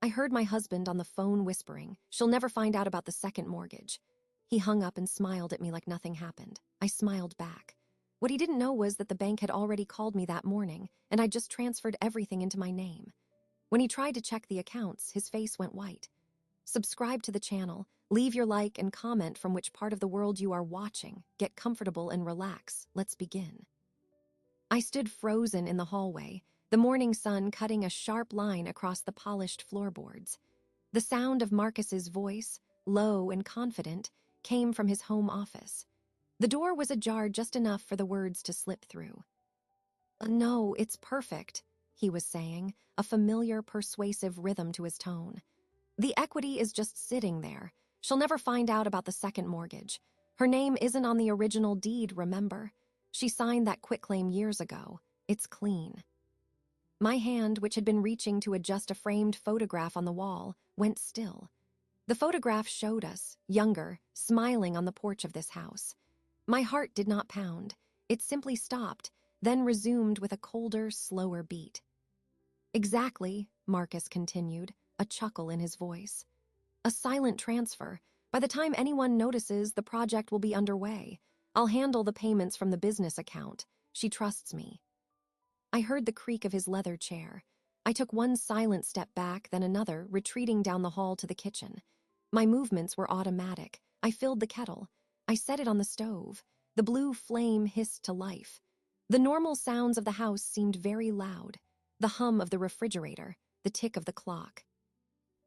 I heard my husband on the phone whispering, "She'll never find out about the second mortgage." He hung up and smiled at me like nothing happened. I smiled back. What he didn't know was that the bank had already called me that morning, and I'd just transferred everything into my name. When he tried to check the accounts, his face went white. Subscribe to the channel, leave your like and comment from which part of the world you are watching. Get comfortable and relax. Let's begin. I stood frozen in the hallway, the morning sun cutting a sharp line across the polished floorboards. The sound of Marcus's voice, low and confident, came from his home office. The door was ajar just enough for the words to slip through. "No, it's perfect," he was saying, a familiar, persuasive rhythm to his tone. "The equity is just sitting there. She'll never find out about the second mortgage. Her name isn't on the original deed, remember? She signed that quitclaim years ago. It's clean." My hand, which had been reaching to adjust a framed photograph on the wall, went still. The photograph showed us, younger, smiling on the porch of this house. My heart did not pound. It simply stopped, then resumed with a colder, slower beat. "Exactly," Marcus continued, a chuckle in his voice. "A silent transfer. By the time anyone notices, the project will be underway. I'll handle the payments from the business account. She trusts me." I heard the creak of his leather chair. I took one silent step back, then another, retreating down the hall to the kitchen. My movements were automatic. I filled the kettle. I set it on the stove. The blue flame hissed to life. The normal sounds of the house seemed very loud. The hum of the refrigerator, the tick of the clock.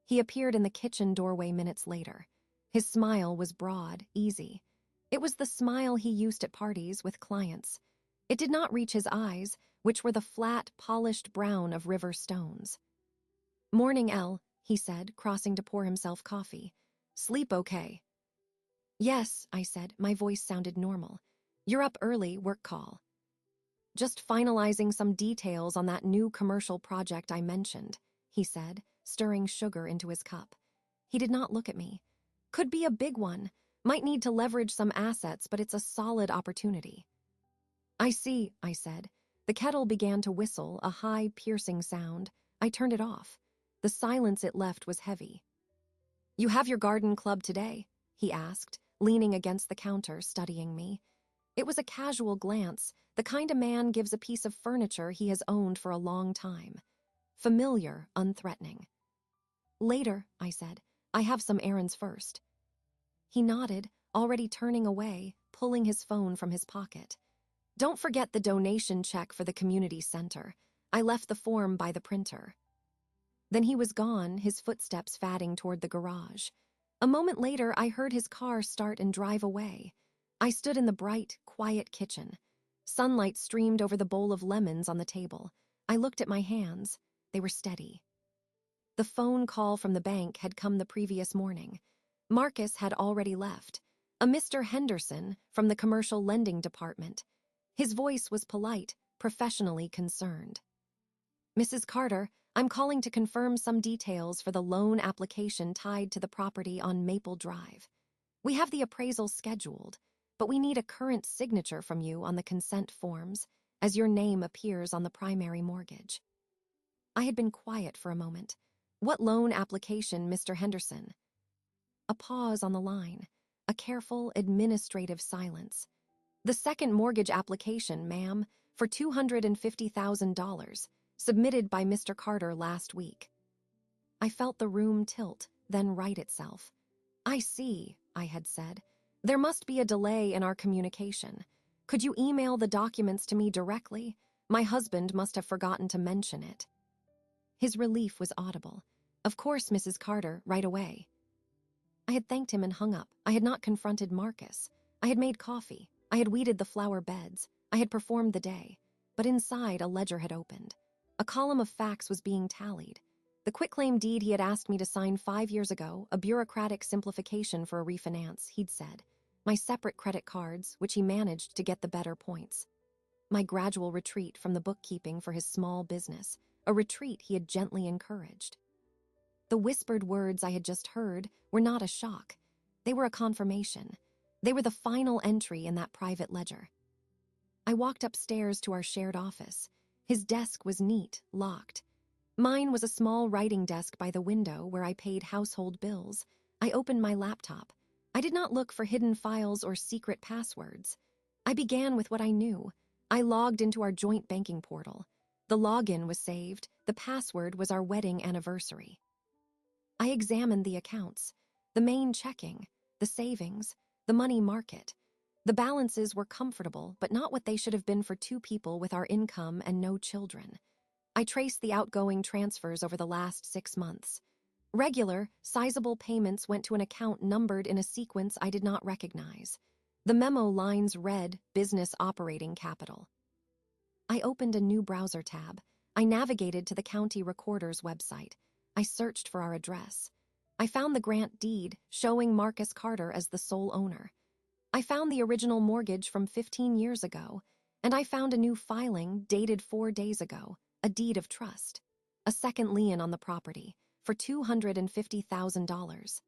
He appeared in the kitchen doorway minutes later. His smile was broad, easy. It was the smile he used at parties with clients. It did not reach his eyes, which were the flat, polished brown of river stones. "Morning, Elle," he said, crossing to pour himself coffee. "Sleep okay?" "Yes," I said. My voice sounded normal. "You're up early, work call." "Just finalizing some details on that new commercial project I mentioned," he said, stirring sugar into his cup. He did not look at me. "Could be a big one. Might need to leverage some assets, but it's a solid opportunity." "I see," I said. The kettle began to whistle, a high, piercing sound. I turned it off. The silence it left was heavy. "You have your garden club today?" he asked, leaning against the counter, studying me. It was a casual glance, the kind a man gives a piece of furniture he has owned for a long time. Familiar, unthreatening. "Later," I said. "I have some errands first." He nodded, already turning away, pulling his phone from his pocket. "Don't forget the donation check for the community center. I left the form by the printer." Then he was gone, his footsteps fading toward the garage. A moment later, I heard his car start and drive away. I stood in the bright, quiet kitchen. Sunlight streamed over the bowl of lemons on the table. I looked at my hands. They were steady. The phone call from the bank had come the previous morning. Marcus had already left. A Mr. Henderson from the commercial lending department. His voice was polite, professionally concerned. "Mrs. Carter, I'm calling to confirm some details for the loan application tied to the property on Maple Drive. We have the appraisal scheduled, but we need a current signature from you on the consent forms, as your name appears on the primary mortgage." I had been quiet for a moment. "What loan application, Mr. Henderson?" A pause on the line, a careful, administrative silence. "The second mortgage application, ma'am, for $250,000, submitted by Mr. Carter last week." I felt the room tilt, then right itself. "I see," I had said. "There must be a delay in our communication. Could you email the documents to me directly? My husband must have forgotten to mention it." His relief was audible. "Of course, Mrs. Carter, right away." I had thanked him and hung up. I had not confronted Marcus. I had made coffee. I had weeded the flower beds. I had performed the day. But inside, a ledger had opened. A column of facts was being tallied. The quitclaim deed he had asked me to sign 5 years ago, a bureaucratic simplification for a refinance, he'd said. My separate credit cards, which he managed to get the better points. My gradual retreat from the bookkeeping for his small business, a retreat he had gently encouraged. The whispered words I had just heard were not a shock. They were a confirmation. They were the final entry in that private ledger. I walked upstairs to our shared office. His desk was neat, locked. Mine was a small writing desk by the window where I paid household bills. I opened my laptop. I did not look for hidden files or secret passwords. I began with what I knew. I logged into our joint banking portal. The login was saved. The password was our wedding anniversary. I examined the accounts, the main checking, the savings, the money market. The balances were comfortable, but not what they should have been for two people with our income and no children. I traced the outgoing transfers over the last 6 months. Regular, sizable payments went to an account numbered in a sequence I did not recognize. The memo lines read Business Operating Capital. I opened a new browser tab. I navigated to the county recorder's website. I searched for our address. I found the grant deed showing Marcus Carter as the sole owner. I found the original mortgage from 15 years ago, and I found a new filing dated 4 days ago, a deed of trust, a second lien on the property for $250,000.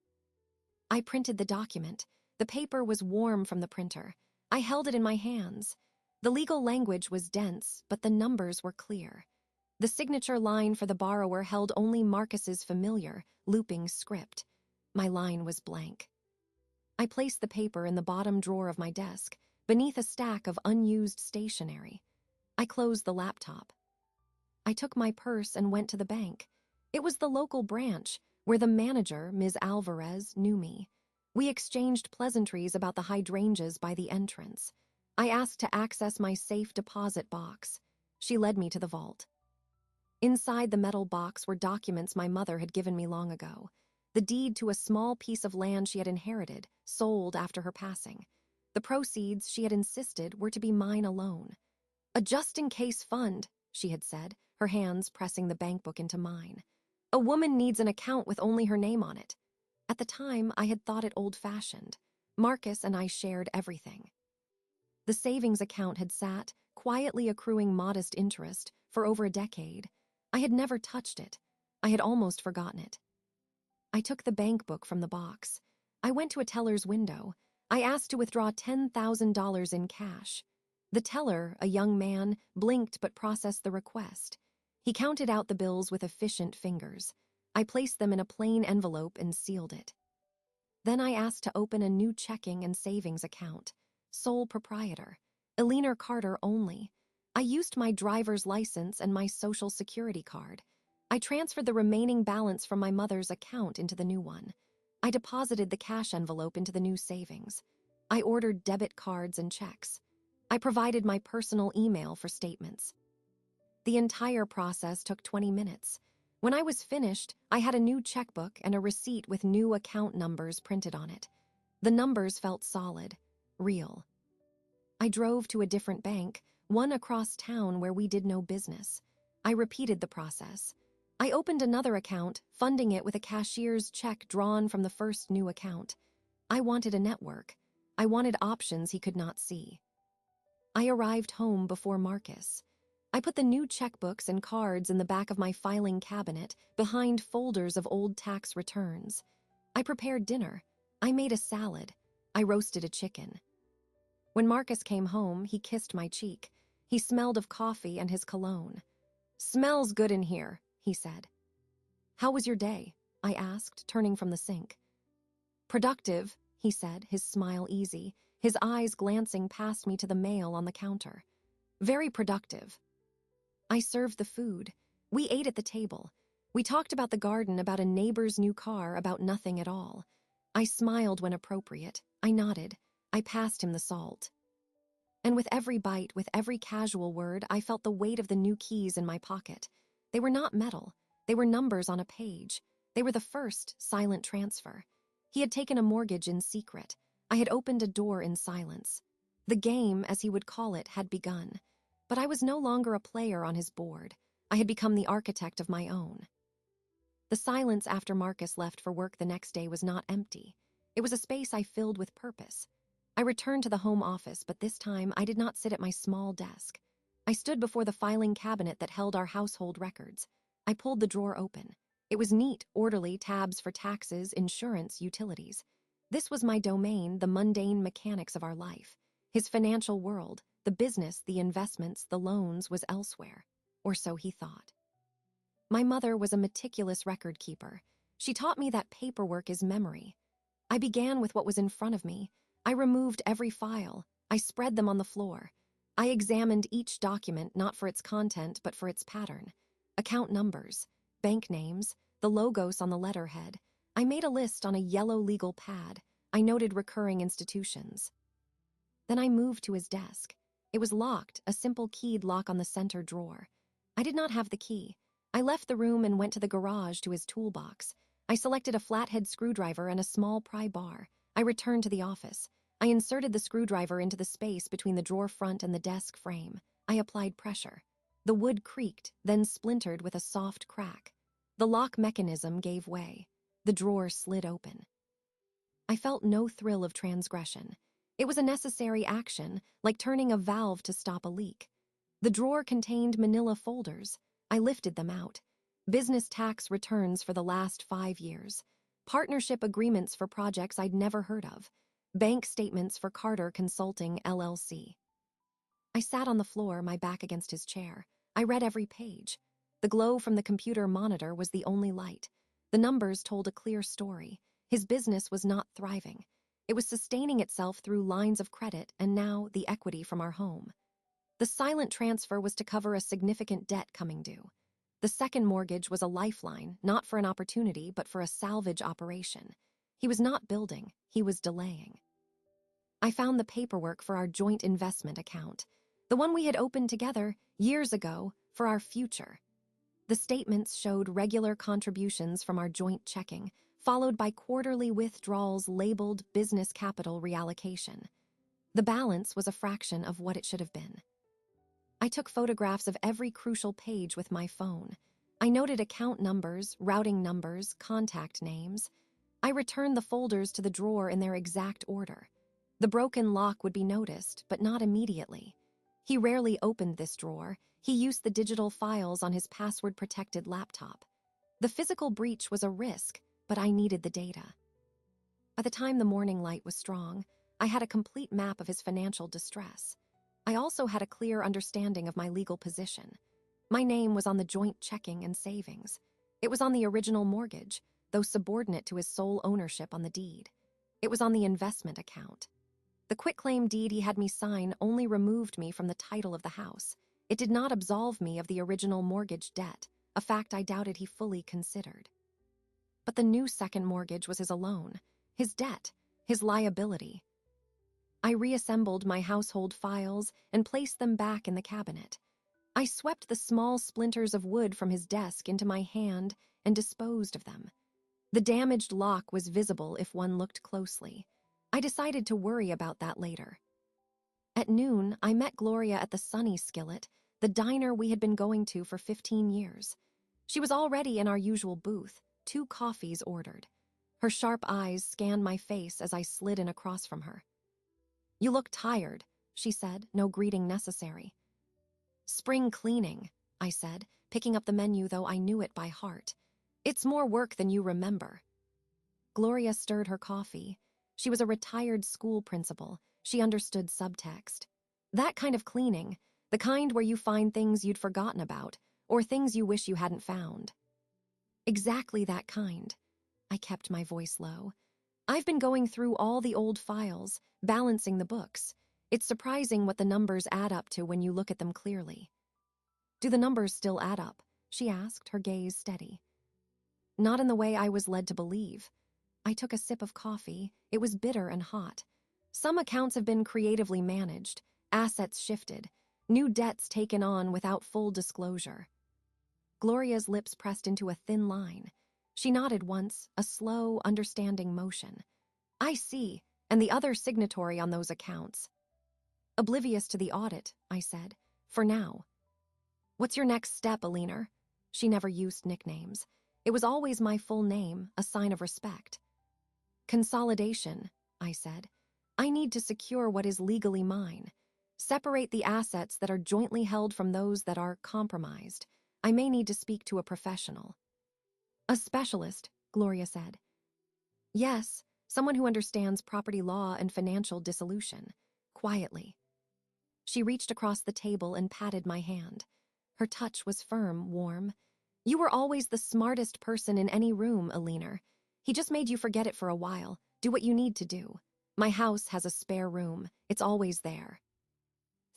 I printed the document. The paper was warm from the printer. I held it in my hands. The legal language was dense, but the numbers were clear. The signature line for the borrower held only Marcus's familiar, looping script. My line was blank. I placed the paper in the bottom drawer of my desk, beneath a stack of unused stationery. I closed the laptop. I took my purse and went to the bank. It was the local branch, where the manager, Ms. Alvarez, knew me. We exchanged pleasantries about the hydrangeas by the entrance. I asked to access my safe deposit box. She led me to the vault. Inside the metal box were documents my mother had given me long ago. The deed to a small piece of land she had inherited, sold after her passing. The proceeds, she had insisted, were to be mine alone. A just-in-case fund, she had said, her hands pressing the bankbook into mine. A woman needs an account with only her name on it. At the time, I had thought it old-fashioned. Marcus and I shared everything. The savings account had sat, quietly accruing modest interest, for over a decade. I had never touched it. I had almost forgotten it. I took the bank book from the box. I went to a teller's window. I asked to withdraw $10,000 in cash. The teller, a young man, blinked but processed the request. He counted out the bills with efficient fingers. I placed them in a plain envelope and sealed it. Then I asked to open a new checking and savings account. Sole proprietor. Eleanor Carter only. I used my driver's license and my social security card. I transferred the remaining balance from my mother's account into the new one. I deposited the cash envelope into the new savings. I ordered debit cards and checks. I provided my personal email for statements. The entire process took 20 minutes. When I was finished, I had a new checkbook and a receipt with new account numbers printed on it. The numbers felt solid, real. I drove to a different bank, one across town where we did no business. I repeated the process. I opened another account, funding it with a cashier's check drawn from the first new account. I wanted a network. I wanted options he could not see. I arrived home before Marcus. I put the new checkbooks and cards in the back of my filing cabinet behind folders of old tax returns. I prepared dinner. I made a salad. I roasted a chicken. When Marcus came home, he kissed my cheek. He smelled of coffee and his cologne. "Smells good in here," he said. "How was your day?" I asked, turning from the sink. "Productive," he said, his smile easy, his eyes glancing past me to the mail on the counter. "Very productive." I served the food. We ate at the table. We talked about the garden, about a neighbor's new car, about nothing at all. I smiled when appropriate. I nodded. I passed him the salt. And with every bite, with every casual word, I felt the weight of the new keys in my pocket. They were not metal. They were numbers on a page. They were the first silent transfer. He had taken a mortgage in secret. I had opened a door in silence. The game, as he would call it, had begun. But I was no longer a player on his board. I had become the architect of my own. The silence after Marcus left for work the next day was not empty. It was a space I filled with purpose. I returned to the home office, but this time I did not sit at my small desk. I stood before the filing cabinet that held our household records. I pulled the drawer open. It was neat, orderly, tabs for taxes, insurance, utilities. This was my domain, the mundane mechanics of our life. His financial world, the business, the investments, the loans, was elsewhere. Or so he thought. My mother was a meticulous record keeper. She taught me that paperwork is memory. I began with what was in front of me. I removed every file. I spread them on the floor. I examined each document not for its content but for its pattern. Account numbers, bank names, the logos on the letterhead. I made a list on a yellow legal pad. I noted recurring institutions. Then I moved to his desk. It was locked, a simple keyed lock on the center drawer. I did not have the key. I left the room and went to the garage to his toolbox. I selected a flathead screwdriver and a small pry bar. I returned to the office. I inserted the screwdriver into the space between the drawer front and the desk frame. I applied pressure. The wood creaked, then splintered with a soft crack. The lock mechanism gave way. The drawer slid open. I felt no thrill of transgression. It was a necessary action, like turning a valve to stop a leak. The drawer contained manila folders. I lifted them out. Business tax returns for the last 5 years. Partnership agreements for projects I'd never heard of. Bank statements for Carter Consulting, LLC. I sat on the floor, my back against his chair. I read every page. The glow from the computer monitor was the only light. The numbers told a clear story. His business was not thriving. It was sustaining itself through lines of credit and now the equity from our home. The silent transfer was to cover a significant debt coming due. The second mortgage was a lifeline, not for an opportunity, but for a salvage operation. He was not building, he was delaying. I found the paperwork for our joint investment account, the one we had opened together years ago for our future. The statements showed regular contributions from our joint checking, followed by quarterly withdrawals labeled business capital reallocation. The balance was a fraction of what it should have been. I took photographs of every crucial page with my phone. I noted account numbers, routing numbers, contact names. I returned the folders to the drawer in their exact order. The broken lock would be noticed, but not immediately. He rarely opened this drawer. He used the digital files on his password-protected laptop. The physical breach was a risk, but I needed the data. By the time the morning light was strong, I had a complete map of his financial distress. I also had a clear understanding of my legal position. My name was on the joint checking and savings. It was on the original mortgage, though subordinate to his sole ownership on the deed. It was on the investment account. The quitclaim deed he had me sign only removed me from the title of the house. It did not absolve me of the original mortgage debt, a fact I doubted he fully considered. But the new second mortgage was his alone, his debt, his liability. I reassembled my household files and placed them back in the cabinet. I swept the small splinters of wood from his desk into my hand and disposed of them. The damaged lock was visible if one looked closely. I decided to worry about that later. At noon, I met Gloria at the Sunny Skillet, the diner we had been going to for 15 years. She was already in our usual booth, 2 coffees ordered. Her sharp eyes scanned my face as I slid in across from her. "You look tired," she said, no greeting necessary. "Spring cleaning," I said, picking up the menu though I knew it by heart. "It's more work than you remember." Gloria stirred her coffee. She was a retired school principal. She understood subtext. That kind of cleaning, the kind where you find things you'd forgotten about, or things you wish you hadn't found. Exactly that kind. I kept my voice low. I've been going through all the old files, balancing the books. It's surprising what the numbers add up to when you look at them clearly. "Do the numbers still add up?" she asked, her gaze steady. "Not in the way I was led to believe." I took a sip of coffee. It was bitter and hot. "Some accounts have been creatively managed, assets shifted, new debts taken on without full disclosure." Gloria's lips pressed into a thin line. She nodded once, a slow, understanding motion. "I see, and the other signatory on those accounts." "Oblivious to the audit," I said, "for now." "What's your next step, Alina?" She never used nicknames. It was always my full name, a sign of respect. "Consolidation," I said. "I need to secure what is legally mine. Separate the assets that are jointly held from those that are compromised. I may need to speak to a professional." "A specialist," Gloria said. "Yes, someone who understands property law and financial dissolution." Quietly. She reached across the table and patted my hand. Her touch was firm, warm. You were always the smartest person in any room, Alina. He just made you forget it for a while. Do what you need to do. My house has a spare room. It's always there.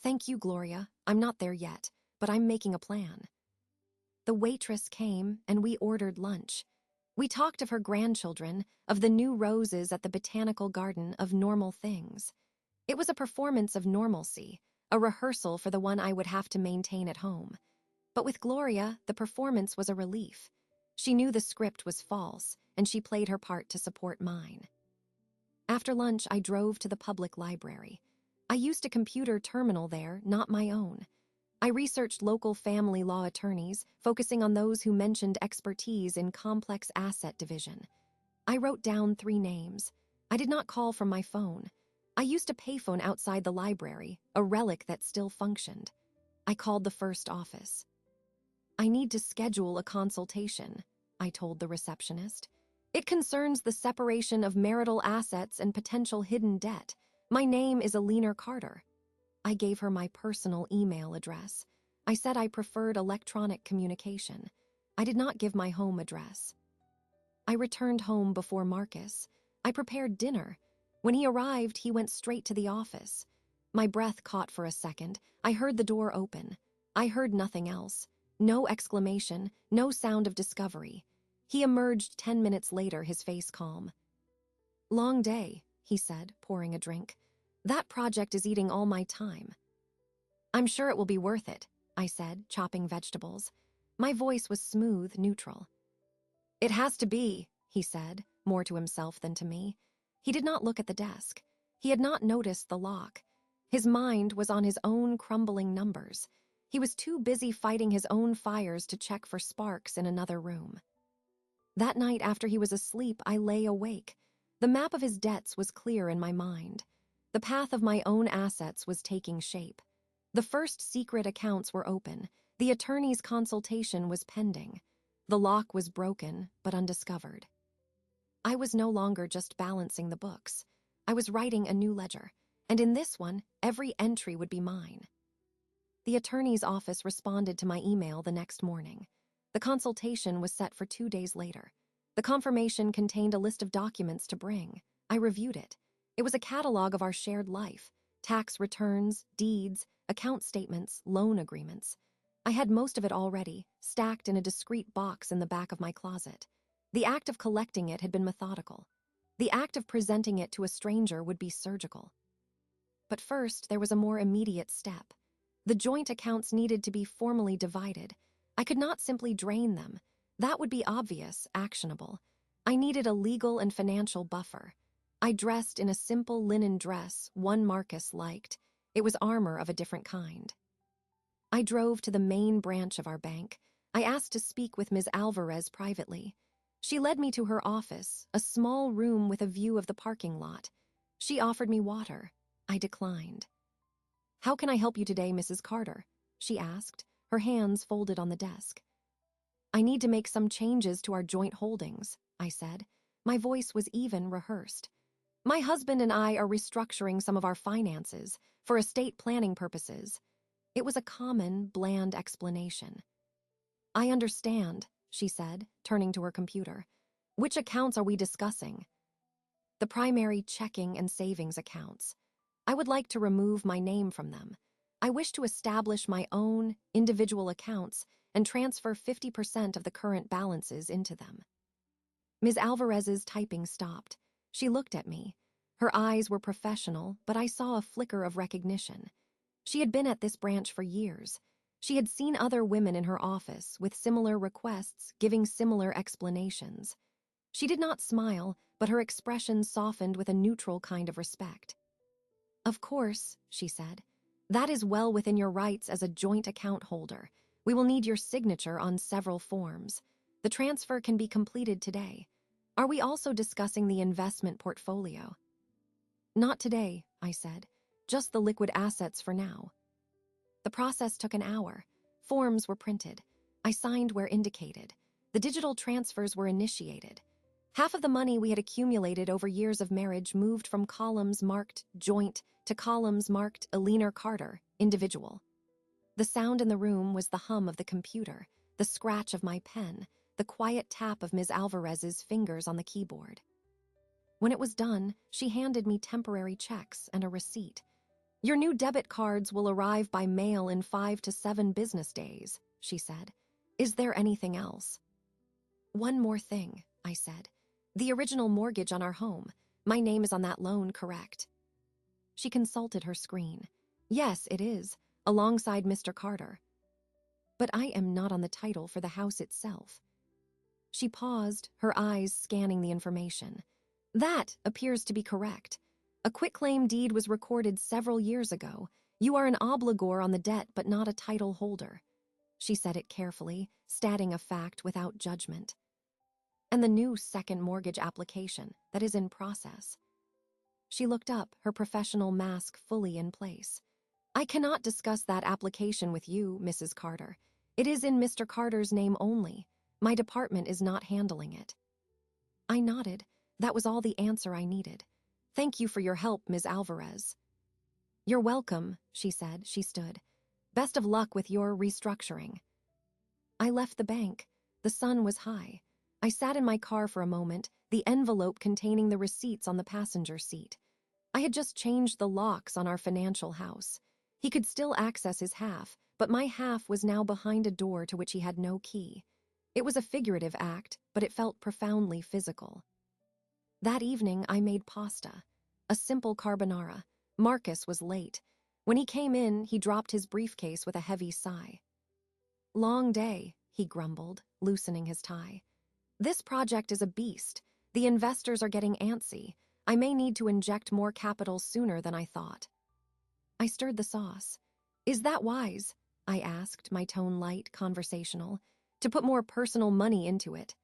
Thank you, Gloria. I'm not there yet, but I'm making a plan. The waitress came, and we ordered lunch. We talked of her grandchildren, of the new roses at the botanical garden, of normal things. It was a performance of normalcy, a rehearsal for the one I would have to maintain at home. But with Gloria, the performance was a relief. She knew the script was false, and she played her part to support mine. After lunch, I drove to the public library. I used a computer terminal there, not my own. I researched local family law attorneys, focusing on those who mentioned expertise in complex asset division. I wrote down 3 names. I did not call from my phone. I used a payphone outside the library, a relic that still functioned. I called the first office. I need to schedule a consultation, I told the receptionist. It concerns the separation of marital assets and potential hidden debt. My name is Alina Carter. I gave her my personal email address. I said I preferred electronic communication. I did not give my home address. I returned home before Marcus. I prepared dinner. When he arrived, he went straight to the office. My breath caught for a second. I heard the door open. I heard nothing else. No exclamation, no sound of discovery. He emerged 10 minutes later, his face calm. Long day, he said, pouring a drink. That project is eating all my time. I'm sure it will be worth it, I said, chopping vegetables. My voice was smooth, neutral. It has to be, he said, more to himself than to me. He did not look at the desk. He had not noticed the lock. His mind was on his own crumbling numbers. He was too busy fighting his own fires to check for sparks in another room. That night after he was asleep, I lay awake. The map of his debts was clear in my mind. The path of my own assets was taking shape. The first secret accounts were open. The attorney's consultation was pending. The lock was broken, but undiscovered. I was no longer just balancing the books. I was writing a new ledger, and in this one, every entry would be mine. The attorney's office responded to my email the next morning. The consultation was set for 2 days later. The confirmation contained a list of documents to bring. I reviewed it. It was a catalog of our shared life: tax returns, deeds, account statements, loan agreements. I had most of it already, stacked in a discreet box in the back of my closet. The act of collecting it had been methodical. The act of presenting it to a stranger would be surgical. But first, there was a more immediate step. The joint accounts needed to be formally divided. I could not simply drain them. That would be obvious, actionable. I needed a legal and financial buffer. I dressed in a simple linen dress one Marcus liked. It was armor of a different kind. I drove to the main branch of our bank. I asked to speak with Ms. Alvarez privately. She led me to her office, a small room with a view of the parking lot. She offered me water. I declined. "How can I help you today, Mrs. Carter?" she asked, her hands folded on the desk. "I need to make some changes to our joint holdings," I said. My voice was even rehearsed. "My husband and I are restructuring some of our finances for estate planning purposes." It was a common, bland explanation. "I understand," she said, turning to her computer. "Which accounts are we discussing?" "The primary checking and savings accounts. I would like to remove my name from them. I wish to establish my own individual accounts and transfer 50% of the current balances into them." Ms. Alvarez's typing stopped. She looked at me. Her eyes were professional, but I saw a flicker of recognition. She had been at this branch for years. She had seen other women in her office with similar requests, giving similar explanations. She did not smile, but her expression softened with a neutral kind of respect. "Of course," she said. "That is well within your rights as a joint account holder. We will need your signature on several forms. The transfer can be completed today. Are we also discussing the investment portfolio?" "Not today," I said. "Just the liquid assets for now." The process took an hour. Forms were printed. I signed where indicated. The digital transfers were initiated. Half of the money we had accumulated over years of marriage moved from columns marked joint to columns marked Alina Carter, individual. The sound in the room was the hum of the computer. the scratch of my pen, the quiet tap of Ms. Alvarez's fingers on the keyboard. When it was done, she handed me temporary checks and a receipt. "Your new debit cards will arrive by mail in 5 to 7 business days," she said. "Is there anything else?" "One more thing," I said. "The original mortgage on our home. My name is on that loan, correct?" She consulted her screen. "Yes, it is, alongside Mr. Carter. But I am not on the title for the house itself." She paused, her eyes scanning the information. "That appears to be correct. A quitclaim deed was recorded several years ago. You are an obligor on the debt but not a title holder." She said it carefully, stating a fact without judgment. "And the new second mortgage application that is in process." She looked up, her professional mask fully in place. "I cannot discuss that application with you, Mrs. Carter. It is in Mr. Carter's name only. My department is not handling it." I nodded. That was all the answer I needed. "Thank you for your help, Ms. Alvarez." "You're welcome," she said. She stood. "Best of luck with your restructuring." I left the bank. The sun was high. I sat in my car for a moment, the envelope containing the receipts on the passenger seat. I had just changed the locks on our financial house. He could still access his half, but my half was now behind a door to which he had no key. It was a figurative act, but it felt profoundly physical. That evening, I made pasta. A simple carbonara. Marcus was late. When he came in, he dropped his briefcase with a heavy sigh. "Long day," he grumbled, loosening his tie. "This project is a beast. The investors are getting antsy. I may need to inject more capital sooner than I thought." I stirred the sauce. "Is that wise?" I asked, my tone light, conversational. "To put more personal money into it?"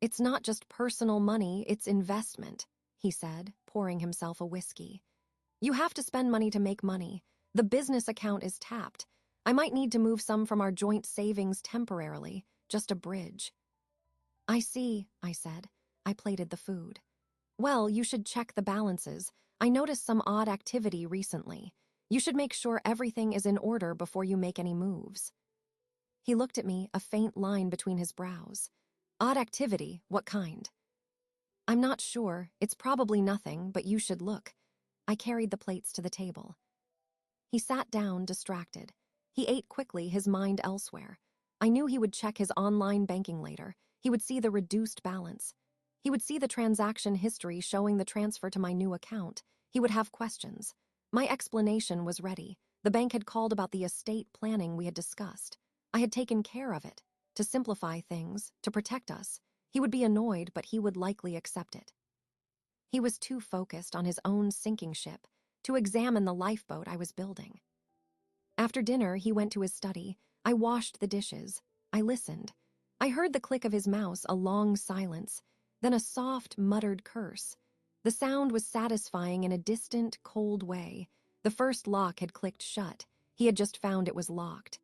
"It's not just personal money, it's investment," he said, pouring himself a whiskey. "You have to spend money to make money. The business account is tapped. I might need to move some from our joint savings temporarily, just a bridge." "I see," I said. I plated the food. "Well, you should check the balances. I noticed some odd activity recently. You should make sure everything is in order before you make any moves." He looked at me, a faint line between his brows. "Odd activity? What kind?" "I'm not sure. It's probably nothing, but you should look." I carried the plates to the table. He sat down, distracted. He ate quickly, his mind elsewhere. I knew he would check his online banking later. He would see the reduced balance. He would see the transaction history showing the transfer to my new account. He would have questions. My explanation was ready. The bank had called about the estate planning we had discussed. I had taken care of it. To simplify things, to protect us. He would be annoyed, but he would likely accept it. He was too focused on his own sinking ship to examine the lifeboat I was building. After dinner, he went to his study. I washed the dishes. I listened. I heard the click of his mouse, a long silence, then a soft, muttered curse. The sound was satisfying in a distant, cold way. The first lock had clicked shut. He had just found it was locked.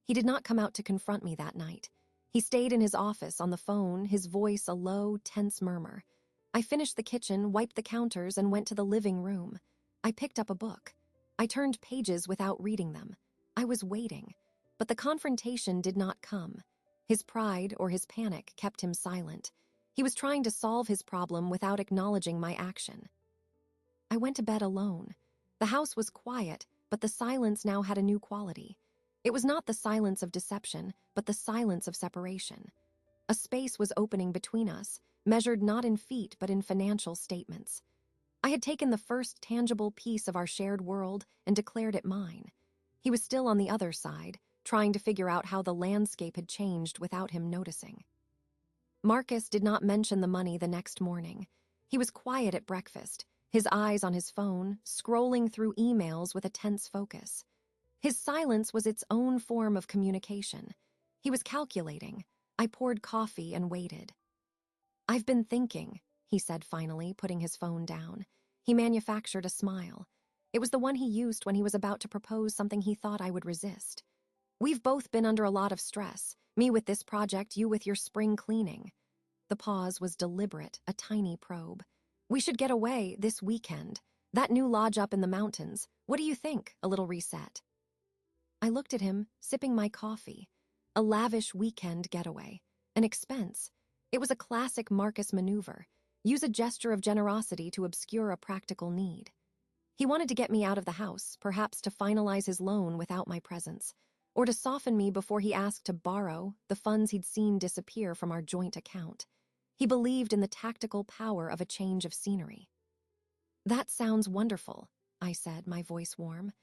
He did not come out to confront me that night. He stayed in his office on the phone, his voice a low, tense murmur. I finished the kitchen, wiped the counters, and went to the living room. I picked up a book. I turned pages without reading them. I was waiting, but the confrontation did not come. His pride or his panic kept him silent. He was trying to solve his problem without acknowledging my action. I went to bed alone. The house was quiet, but the silence now had a new quality. It was not the silence of deception, but the silence of separation. A space was opening between us, measured not in feet but in financial statements. I had taken the first tangible piece of our shared world and declared it mine. He was still on the other side, trying to figure out how the landscape had changed without him noticing. Marcus did not mention the money the next morning. He was quiet at breakfast, his eyes on his phone, scrolling through emails with a tense focus. His silence was its own form of communication. He was calculating. I poured coffee and waited. "I've been thinking," he said finally, putting his phone down. He manufactured a smile. It was the one he used when he was about to propose something he thought I would resist. "We've both been under a lot of stress, me with this project, you with your spring cleaning." The pause was deliberate, a tiny probe. "We should get away this weekend. That new lodge up in the mountains. What do you think? A little reset?" I looked at him, sipping my coffee. a lavish weekend getaway, an expense. It was a classic Marcus maneuver. Use a gesture of generosity to obscure a practical need. He wanted to get me out of the house, perhaps to finalize his loan without my presence, or to soften me before he asked to borrow the funds he'd seen disappear from our joint account. He believed in the tactical power of a change of scenery. "That sounds wonderful," I said, my voice warm.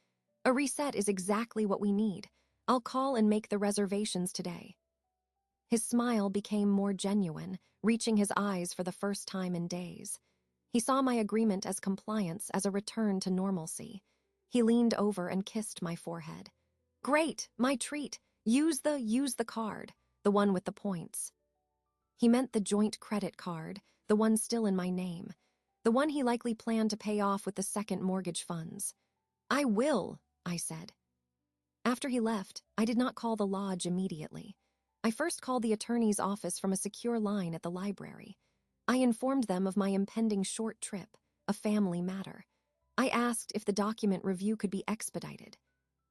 "A reset is exactly what we need. I'll call and make the reservations today." His smile became more genuine, reaching his eyes for the first time in days. He saw my agreement as compliance, as a return to normalcy. He leaned over and kissed my forehead. "Great, my treat. Use the card, the one with the points." He meant the joint credit card, the one still in my name, the one he likely planned to pay off with the second mortgage funds. "I will," I said. After he left, I did not call the lodge immediately. I first called the attorney's office from a secure line at the library. I informed them of my impending short trip, a family matter. I asked if the document review could be expedited.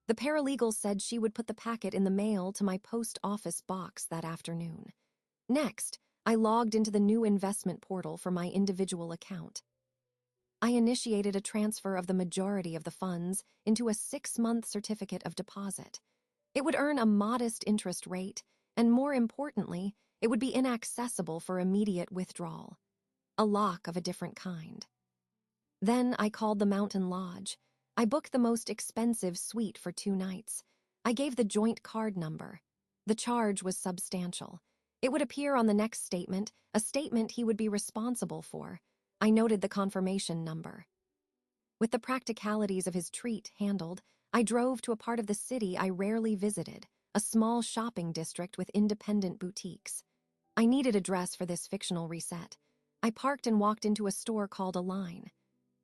The paralegal said she would put the packet in the mail to my post office box that afternoon. Next, I logged into the new investment portal for my individual account. I initiated a transfer of the majority of the funds into a 6-month certificate of deposit. It would earn a modest interest rate, and more importantly, it would be inaccessible for immediate withdrawal. A lock of a different kind. Then I called the Mountain Lodge. I booked the most expensive suite for 2 nights. I gave the joint card number. The charge was substantial. It would appear on the next statement, a statement he would be responsible for. I noted the confirmation number. With the practicalities of his treat handled, I drove to a part of the city I rarely visited, a small shopping district with independent boutiques. I needed a dress for this fictional reset. I parked and walked into a store called Align.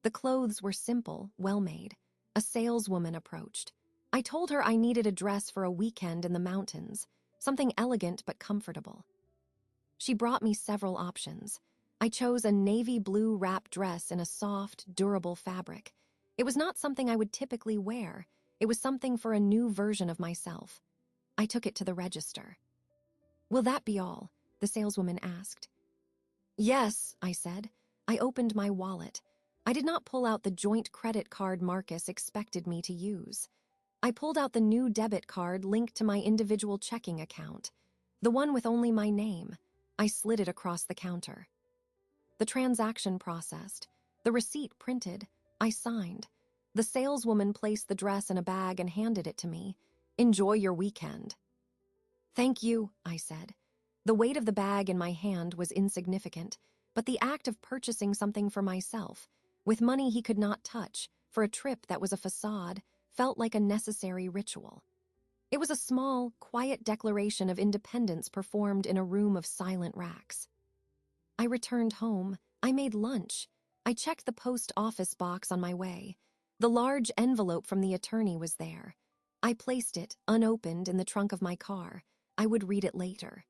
The clothes were simple, well-made. A saleswoman approached. I told her I needed a dress for a weekend in the mountains, something elegant but comfortable. She brought me several options. I chose a navy blue wrap dress in a soft, durable fabric. It was not something I would typically wear. It was something for a new version of myself. I took it to the register. "Will that be all?" the saleswoman asked. "Yes," I said. I opened my wallet. I did not pull out the joint credit card Marcus expected me to use. I pulled out the new debit card linked to my individual checking account, the one with only my name. I slid it across the counter. The transaction processed, the receipt printed, I signed. The saleswoman placed the dress in a bag and handed it to me. "Enjoy your weekend." "Thank you," I said. The weight of the bag in my hand was insignificant, but the act of purchasing something for myself, with money he could not touch, for a trip that was a facade, felt like a necessary ritual. It was a small, quiet declaration of independence performed in a room of silent racks. I returned home. I made lunch. I checked the post office box on my way. The large envelope from the attorney was there. I placed it, unopened, in the trunk of my car. I would read it later.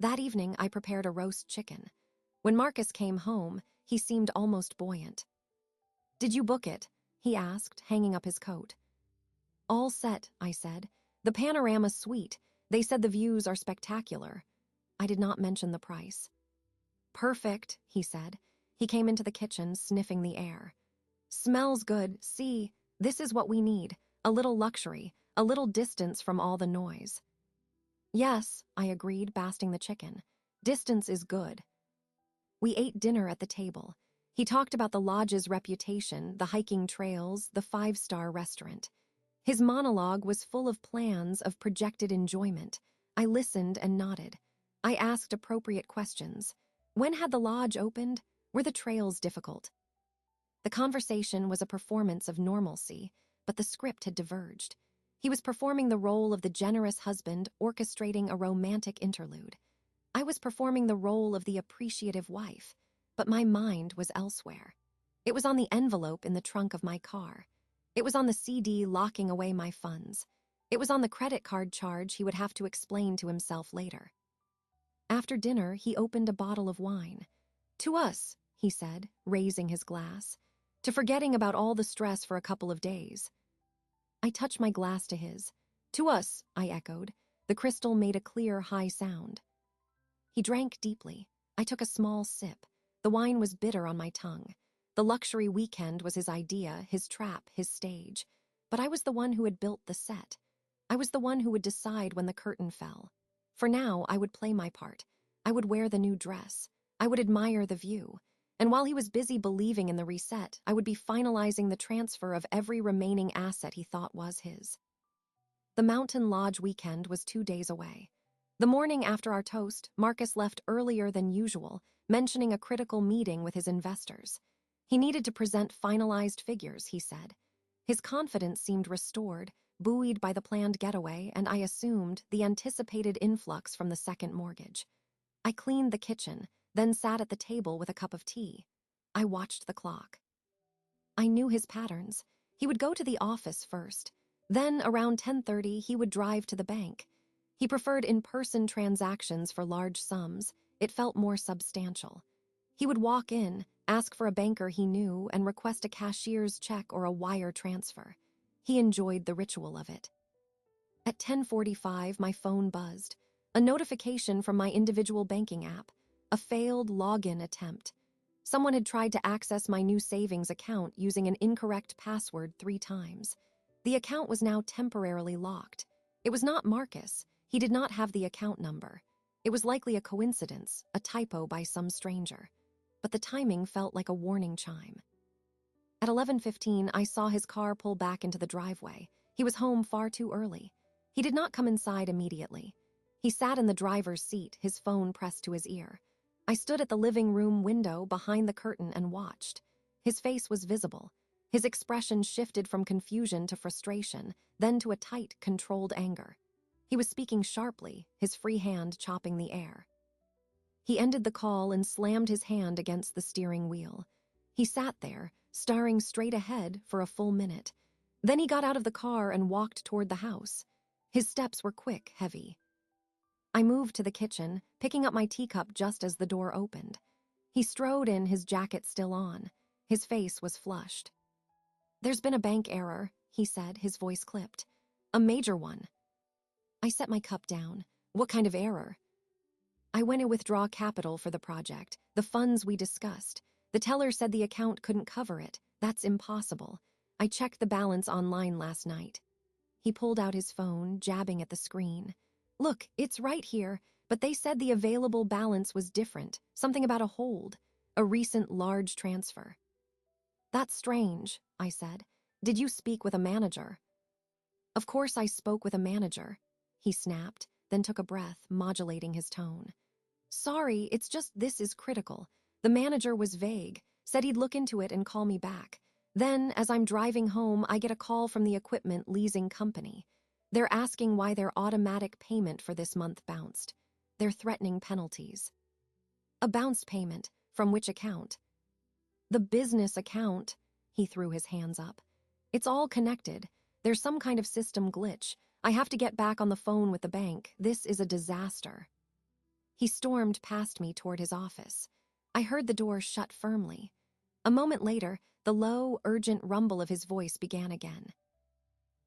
That evening, I prepared a roast chicken. When Marcus came home, he seemed almost buoyant. "Did you book it?" he asked, hanging up his coat. "All set," I said. "The panorama suite. They said the views are spectacular." I did not mention the price. "Perfect," he said. He came into the kitchen, sniffing the air. "Smells good. See, this is what we need. A little luxury, a little distance from all the noise." "Yes," I agreed, basting the chicken. "Distance is good." We ate dinner at the table. He talked about the lodge's reputation, the hiking trails, the 5-star restaurant. His monologue was full of plans, of projected enjoyment. I listened and nodded. I asked appropriate questions. When had the lodge opened? Were the trails difficult? The conversation was a performance of normalcy, but the script had diverged. He was performing the role of the generous husband, orchestrating a romantic interlude. I was performing the role of the appreciative wife, but my mind was elsewhere. It was on the envelope in the trunk of my car. It was on the CD locking away my funds. It was on the credit card charge he would have to explain to himself later. After dinner, he opened a bottle of wine. "To us," he said, raising his glass. "To forgetting about all the stress for a couple of days." I touched my glass to his. "To us," I echoed. The crystal made a clear, high sound. He drank deeply. I took a small sip. The wine was bitter on my tongue. The luxury weekend was his idea, his trap, his stage. But I was the one who had built the set. I was the one who would decide when the curtain fell. For now, I would play my part. I would wear the new dress. I would admire the view. And while he was busy believing in the reset, I would be finalizing the transfer of every remaining asset he thought was his. The Mountain Lodge weekend was 2 days away. The morning after our toast, Marcus left earlier than usual, mentioning a critical meeting with his investors. He needed to present finalized figures, he said. His confidence seemed restored, buoyed by the planned getaway, and I assumed the anticipated influx from the second mortgage. I cleaned the kitchen, then sat at the table with a cup of tea. I watched the clock. I knew his patterns. He would go to the office first. Then, around 10:30, he would drive to the bank. He preferred in-person transactions for large sums. It felt more substantial. He would walk in, ask for a banker he knew, and request a cashier's check or a wire transfer. He enjoyed the ritual of it. At 10:45, my phone buzzed. A notification from my individual banking app. A failed login attempt. Someone had tried to access my new savings account using an incorrect password 3 times. The account was now temporarily locked. It was not Marcus. He did not have the account number. It was likely a coincidence, a typo by some stranger. But the timing felt like a warning chime. At 11:15, I saw his car pull back into the driveway. He was home far too early. He did not come inside immediately. He sat in the driver's seat, his phone pressed to his ear. I stood at the living room window behind the curtain and watched. His face was visible. His expression shifted from confusion to frustration, then to a tight, controlled anger. He was speaking sharply, his free hand chopping the air. He ended the call and slammed his hand against the steering wheel. He sat there, staring straight ahead for a full minute. Then he got out of the car and walked toward the house. His steps were quick, heavy. I moved to the kitchen, picking up my teacup just as the door opened. He strode in, his jacket still on. His face was flushed. "There's been a bank error," he said, his voice clipped. "A major one." I set my cup down. "What kind of error?" "I went to withdraw capital for the project, the funds we discussed. The teller said the account couldn't cover it. That's impossible. I checked the balance online last night." He pulled out his phone, jabbing at the screen. "Look, it's right here, but they said the available balance was different, something about a hold, a recent large transfer." "That's strange," I said. "Did you speak with a manager?" "Of course I spoke with a manager," he snapped, then took a breath, modulating his tone. "Sorry, it's just this is critical. The manager was vague, said he'd look into it and call me back. Then, as I'm driving home, I get a call from the equipment leasing company. They're asking why their automatic payment for this month bounced. They're threatening penalties." "A bounced payment? From which account?" "The business account." He threw his hands up. "It's all connected. There's some kind of system glitch. I have to get back on the phone with the bank. This is a disaster." He stormed past me toward his office. I heard the door shut firmly. A moment later, the low, urgent rumble of his voice began again.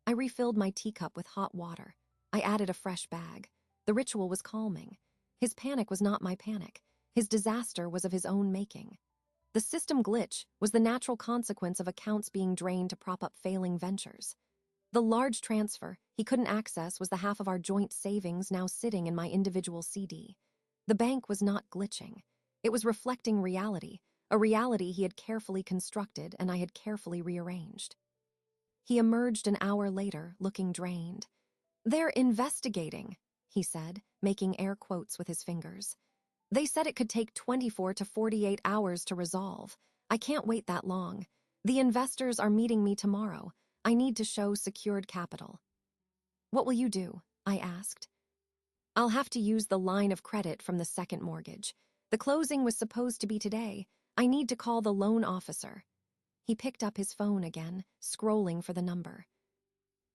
I refilled my teacup with hot water. I added a fresh bag. The ritual was calming. His panic was not my panic. His disaster was of his own making. The system glitch was the natural consequence of accounts being drained to prop up failing ventures. The large transfer he couldn't access was the half of our joint savings now sitting in my individual CD. The bank was not glitching. It was reflecting reality, a reality he had carefully constructed and I had carefully rearranged. He emerged an hour later, looking drained. "They're investigating," he said, making air quotes with his fingers. "They said it could take 24 to 48 hours to resolve. I can't wait that long. The investors are meeting me tomorrow. I need to show secured capital." "What will you do?" I asked. "I'll have to use the line of credit from the second mortgage. The closing was supposed to be today. I need to call the loan officer." He picked up his phone again, scrolling for the number.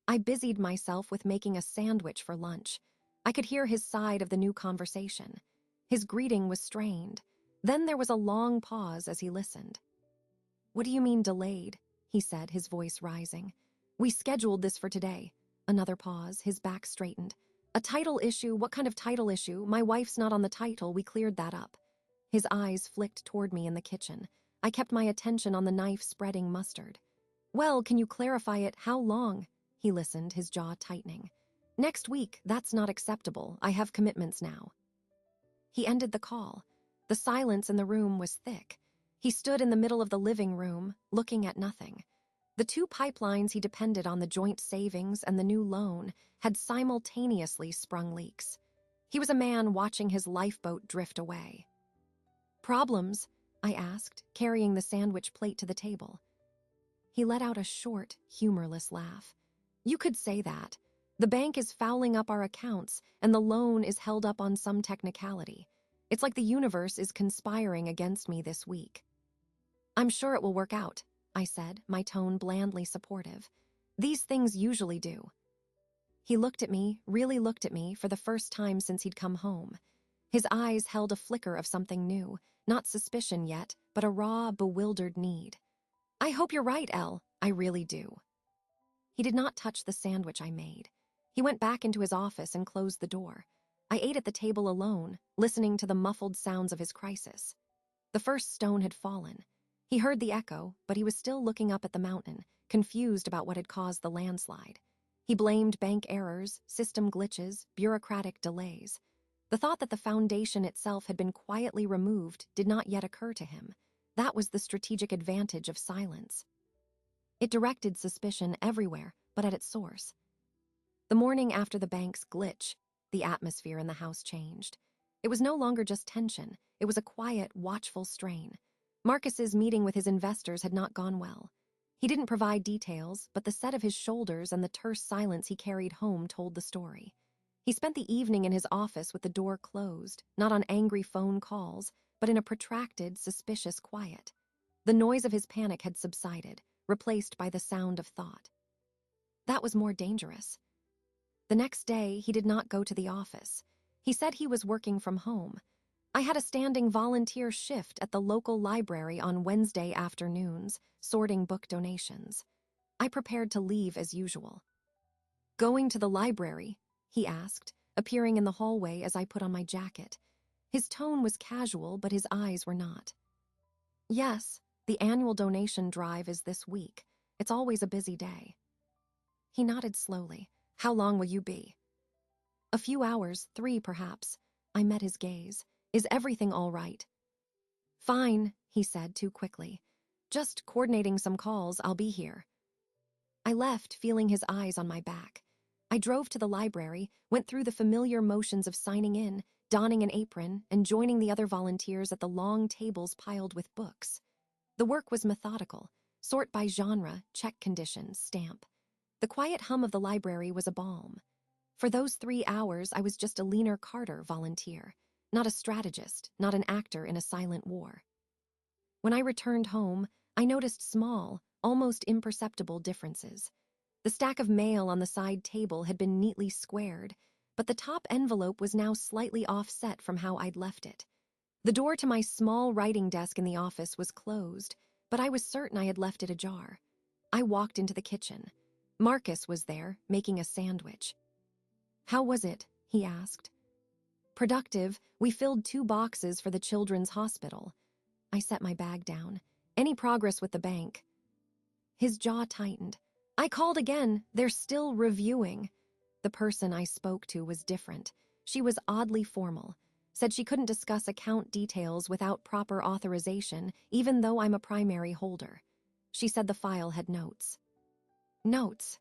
I busied myself with making a sandwich for lunch. I could hear his side of the new conversation. His greeting was strained. Then there was a long pause as he listened. "What do you mean delayed?" he said, his voice rising. "We scheduled this for today." Another pause, his back straightened. A title issue? What kind of title issue? My wife's not on the title, we cleared that up. His eyes flicked toward me in the kitchen. I kept my attention on the knife spreading mustard. Well, can you clarify it? How long? He listened, his jaw tightening. Next week, that's not acceptable. I have commitments now. He ended the call. The silence in the room was thick. He stood in the middle of the living room, looking at nothing. The two pipelines he depended on, the joint savings and the new loan, had simultaneously sprung leaks. He was a man watching his lifeboat drift away. Problems? I asked, carrying the sandwich plate to the table. He let out a short, humorless laugh. You could say that. The bank is fouling up our accounts, and the loan is held up on some technicality. It's like the universe is conspiring against me this week. I'm sure it will work out, I said, my tone blandly supportive. These things usually do. He looked at me, really looked at me, for the first time since he'd come home. His eyes held a flicker of something new, not suspicion yet, but a raw, bewildered need. I hope you're right, Elle. I really do. He did not touch the sandwich I made. He went back into his office and closed the door. I ate at the table alone, listening to the muffled sounds of his crisis. The first stone had fallen. He heard the echo, but he was still looking up at the mountain, confused about what had caused the landslide. He blamed bank errors, system glitches, bureaucratic delays. The thought that the foundation itself had been quietly removed did not yet occur to him. That was the strategic advantage of silence. It directed suspicion everywhere, but at its source. The morning after the bank's glitch, the atmosphere in the house changed. It was no longer just tension. It was a quiet, watchful strain. Marcus's meeting with his investors had not gone well. He didn't provide details, but the set of his shoulders and the terse silence he carried home told the story. He spent the evening in his office with the door closed, not on angry phone calls, but in a protracted, suspicious quiet. The noise of his panic had subsided, replaced by the sound of thought. That was more dangerous. The next day, he did not go to the office. He said he was working from home. I had a standing volunteer shift at the local library on Wednesday afternoons, sorting book donations. I prepared to leave as usual. Going to the library? He asked, appearing in the hallway as I put on my jacket. His tone was casual, but his eyes were not. Yes, the annual donation drive is this week. It's always a busy day. He nodded slowly. How long will you be? A few hours, 3 perhaps. I met his gaze. Is everything all right? Fine, he said too quickly. Just coordinating some calls, I'll be here. I left, feeling his eyes on my back. I drove to the library, went through the familiar motions of signing in, donning an apron, and joining the other volunteers at the long tables piled with books. The work was methodical. Sort by genre, check condition, stamp. The quiet hum of the library was a balm. For those 3 hours, I was just a leaner Carter volunteer, not a strategist, not an actor in a silent war. When I returned home, I noticed small, almost imperceptible differences. The stack of mail on the side table had been neatly squared, but the top envelope was now slightly offset from how I'd left it. The door to my small writing desk in the office was closed, but I was certain I had left it ajar. I walked into the kitchen. Marcus was there, making a sandwich. How was it? He asked. Productive. We filled 2 boxes for the children's hospital. I set my bag down. Any progress with the bank? His jaw tightened. I called again. They're still reviewing. The person I spoke to was different. She was oddly formal. Said she couldn't discuss account details without proper authorization, even though I'm a primary holder. She said the file had notes. Notes.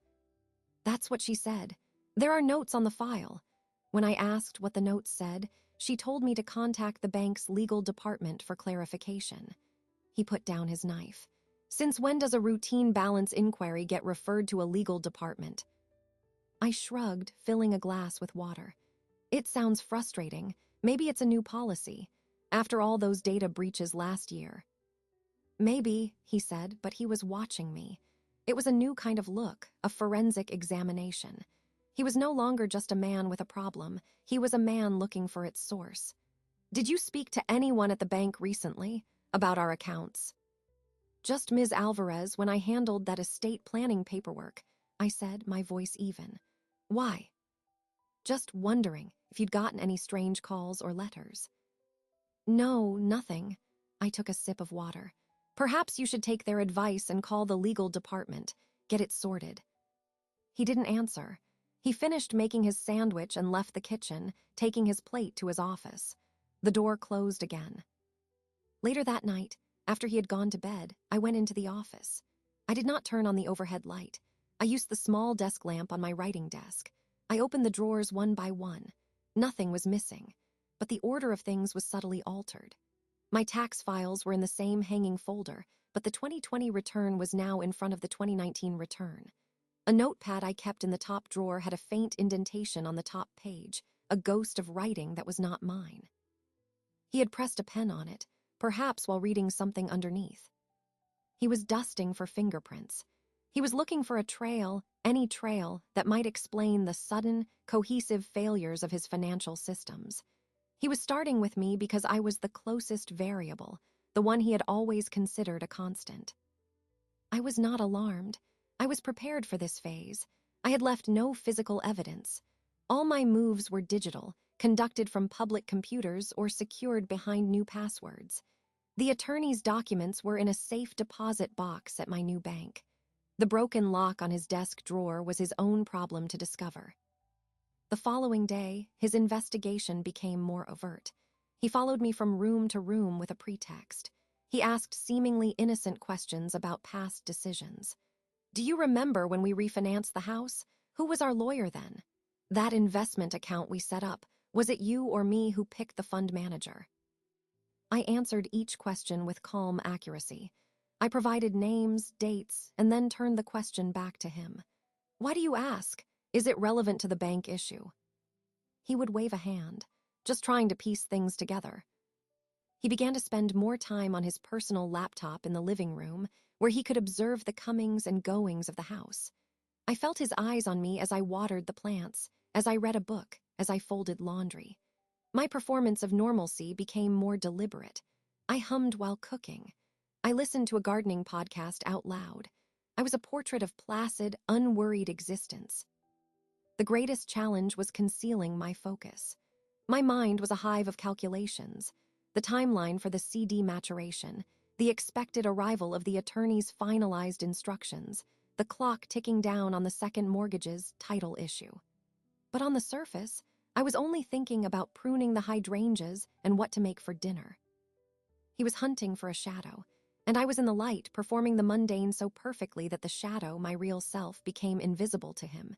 That's what she said. There are notes on the file. When I asked what the notes said, she told me to contact the bank's legal department for clarification. He put down his knife. Since when does a routine balance inquiry get referred to a legal department? I shrugged, filling a glass with water. It sounds frustrating. Maybe it's a new policy. After all those data breaches last year. Maybe, he said, but he was watching me. It was a new kind of look, a forensic examination. He was no longer just a man with a problem. He was a man looking for its source. Did you speak to anyone at the bank recently about our accounts? Just Ms. Alvarez when I handled that estate planning paperwork, I said, my voice even. Why? Just wondering if you'd gotten any strange calls or letters." "No, nothing." I took a sip of water. "Perhaps you should take their advice and call the legal department. Get it sorted." He didn't answer. He finished making his sandwich and left the kitchen, taking his plate to his office. The door closed again. Later that night, after he had gone to bed, I went into the office. I did not turn on the overhead light. I used the small desk lamp on my writing desk. I opened the drawers one by one. Nothing was missing, but the order of things was subtly altered. My tax files were in the same hanging folder, but the 2020 return was now in front of the 2019 return. A notepad I kept in the top drawer had a faint indentation on the top page, a ghost of writing that was not mine. He had pressed a pen on it, perhaps while reading something underneath. He was dusting for fingerprints. He was looking for a trail, any trail, that might explain the sudden, cohesive failures of his financial systems. He was starting with me because I was the closest variable, the one he had always considered a constant. I was not alarmed. I was prepared for this phase. I had left no physical evidence. All my moves were digital, conducted from public computers or secured behind new passwords. The attorney's documents were in a safe deposit box at my new bank. The broken lock on his desk drawer was his own problem to discover. The following day, his investigation became more overt. He followed me from room to room with a pretext. He asked seemingly innocent questions about past decisions. "Do you remember when we refinanced the house? Who was our lawyer then? That investment account we set up, was it you or me who picked the fund manager?" I answered each question with calm accuracy. I provided names, dates, and then turned the question back to him. "Why do you ask? Is it relevant to the bank issue?" He would wave a hand, just trying to piece things together. He began to spend more time on his personal laptop in the living room, where he could observe the comings and goings of the house. I felt his eyes on me as I watered the plants, as I read a book, as I folded laundry. My performance of normalcy became more deliberate. I hummed while cooking. I listened to a gardening podcast out loud. I was a portrait of placid, unworried existence. The greatest challenge was concealing my focus. My mind was a hive of calculations. The timeline for the CD maturation, the expected arrival of the attorney's finalized instructions, the clock ticking down on the second mortgage's title issue. But on the surface, I was only thinking about pruning the hydrangeas and what to make for dinner. He was hunting for a shadow, and I was in the light, performing the mundane so perfectly that the shadow, my real self, became invisible to him.